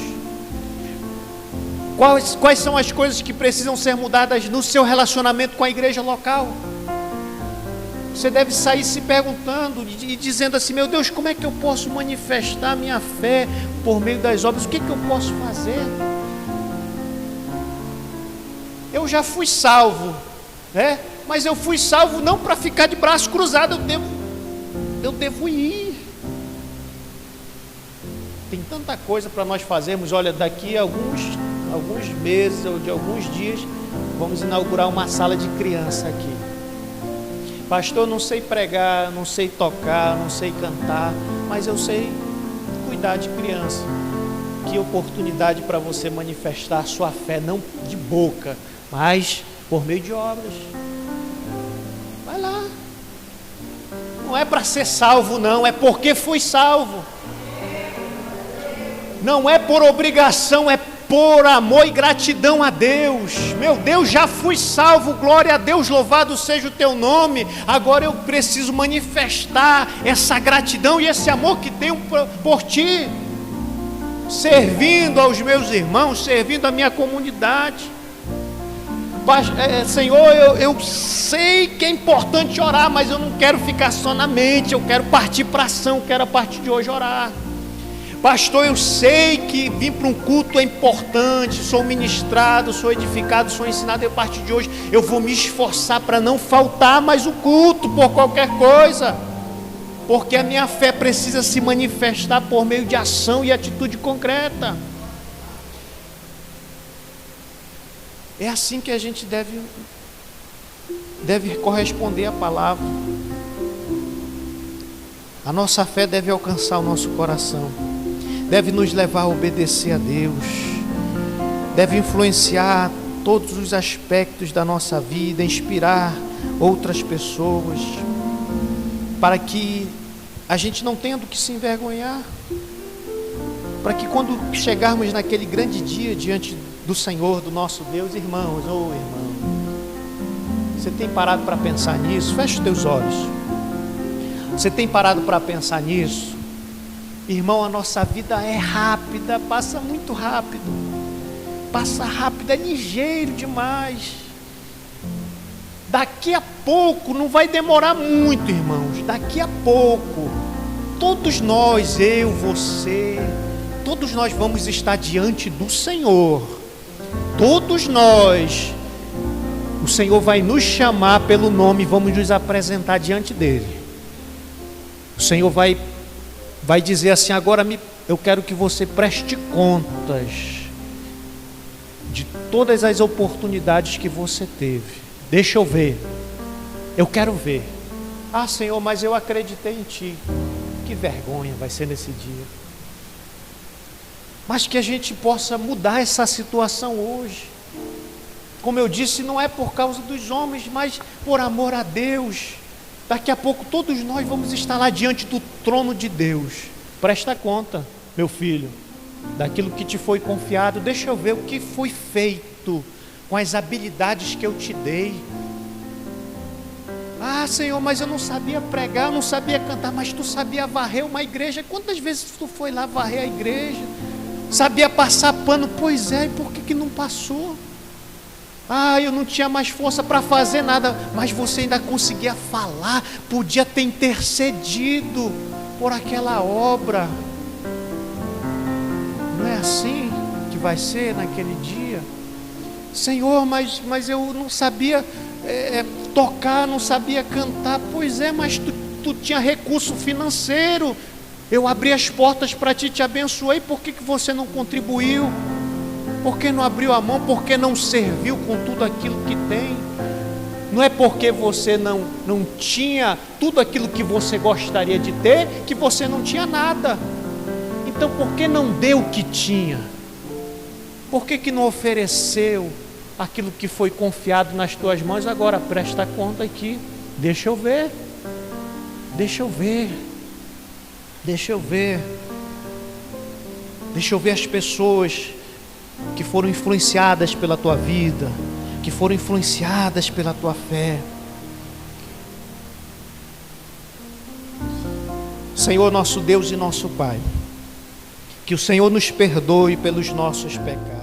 Quais são as coisas que precisam ser mudadas no seu relacionamento com a igreja local? Você deve sair se perguntando e dizendo assim, meu Deus, como é que eu posso manifestar a minha fé por meio das obras? O que eu posso fazer? Eu já fui salvo, né? Mas eu fui salvo não para ficar de braço cruzado, eu devo ir. Tem tanta coisa para nós fazermos. Olha, daqui a alguns meses ou de alguns dias, vamos inaugurar uma sala de criança aqui. Pastor, não sei pregar, não sei tocar, não sei cantar, mas eu sei cuidar de criança. Que oportunidade para você manifestar a sua fé, não de boca, mas por meio de obras. Vai lá. Não é para ser salvo, não, é porque fui salvo. Não é por obrigação, é por amor e gratidão a Deus. Meu Deus, já fui salvo, glória a Deus, louvado seja o teu nome. Agora eu preciso manifestar essa gratidão e esse amor que tenho por ti, servindo aos meus irmãos, servindo a minha comunidade. Senhor, eu sei que é importante orar, mas eu não quero ficar só na mente, eu quero partir para a ação, eu quero a partir de hoje orar. Pastor, eu sei que vir para um culto é importante, sou ministrado, sou edificado, sou ensinado, e a partir de hoje eu vou me esforçar para não faltar mais o culto por qualquer coisa, porque a minha fé precisa se manifestar por meio de ação e atitude concreta. É assim que a gente deve corresponder à palavra. A nossa fé deve alcançar o nosso coração, deve nos levar a obedecer a Deus, deve influenciar todos os aspectos da nossa vida, inspirar outras pessoas, para que a gente não tenha do que se envergonhar, para que quando chegarmos naquele grande dia diante do Senhor, do nosso Deus, irmãos, irmão, você tem parado para pensar nisso? Feche os teus olhos. Você tem parado para pensar nisso? Irmão, a nossa vida é rápida, passa muito rápido. Passa rápido, é ligeiro demais. Daqui a pouco, não vai demorar muito, irmãos. Daqui a pouco, todos nós, eu, você, todos nós vamos estar diante do Senhor. Todos nós. O Senhor vai nos chamar pelo nome e vamos nos apresentar diante dele. O Senhor vai dizer assim, agora eu quero que você preste contas de todas as oportunidades que você teve. Deixa eu ver. Eu quero ver. Ah, Senhor, mas eu acreditei em Ti. Que vergonha vai ser nesse dia. Mas que a gente possa mudar essa situação hoje. Como eu disse, não é por causa dos homens, mas por amor a Deus. Daqui a pouco todos nós vamos estar lá diante do trono de Deus. Presta conta, meu filho, daquilo que te foi confiado. Deixa eu ver o que foi feito com as habilidades que eu te dei. Ah, Senhor, mas eu não sabia pregar, eu não sabia cantar, mas tu sabia varrer uma igreja. Quantas vezes tu foi lá varrer a igreja? Sabia passar pano? Pois é, e por que não passou? Ah, eu não tinha mais força para fazer nada, mas você ainda conseguia falar, podia ter intercedido por aquela obra. Não é assim que vai ser naquele dia? Senhor, mas eu não sabia tocar, não sabia cantar. Pois é, mas tu tinha recurso financeiro, eu abri as portas para ti, te abençoei. Por que você não contribuiu? Por que não abriu a mão? Por que não serviu com tudo aquilo que tem? Não é porque você não tinha tudo aquilo que você gostaria de ter, que você não tinha nada. Então por que não deu o que tinha? Por que não ofereceu aquilo que foi confiado nas tuas mãos? Agora presta conta aqui, deixa eu ver, deixa eu ver, deixa eu ver, deixa eu ver as pessoas que foram influenciadas pela tua vida, que foram influenciadas pela tua fé. Senhor nosso Deus e nosso Pai, que o Senhor nos perdoe pelos nossos pecados.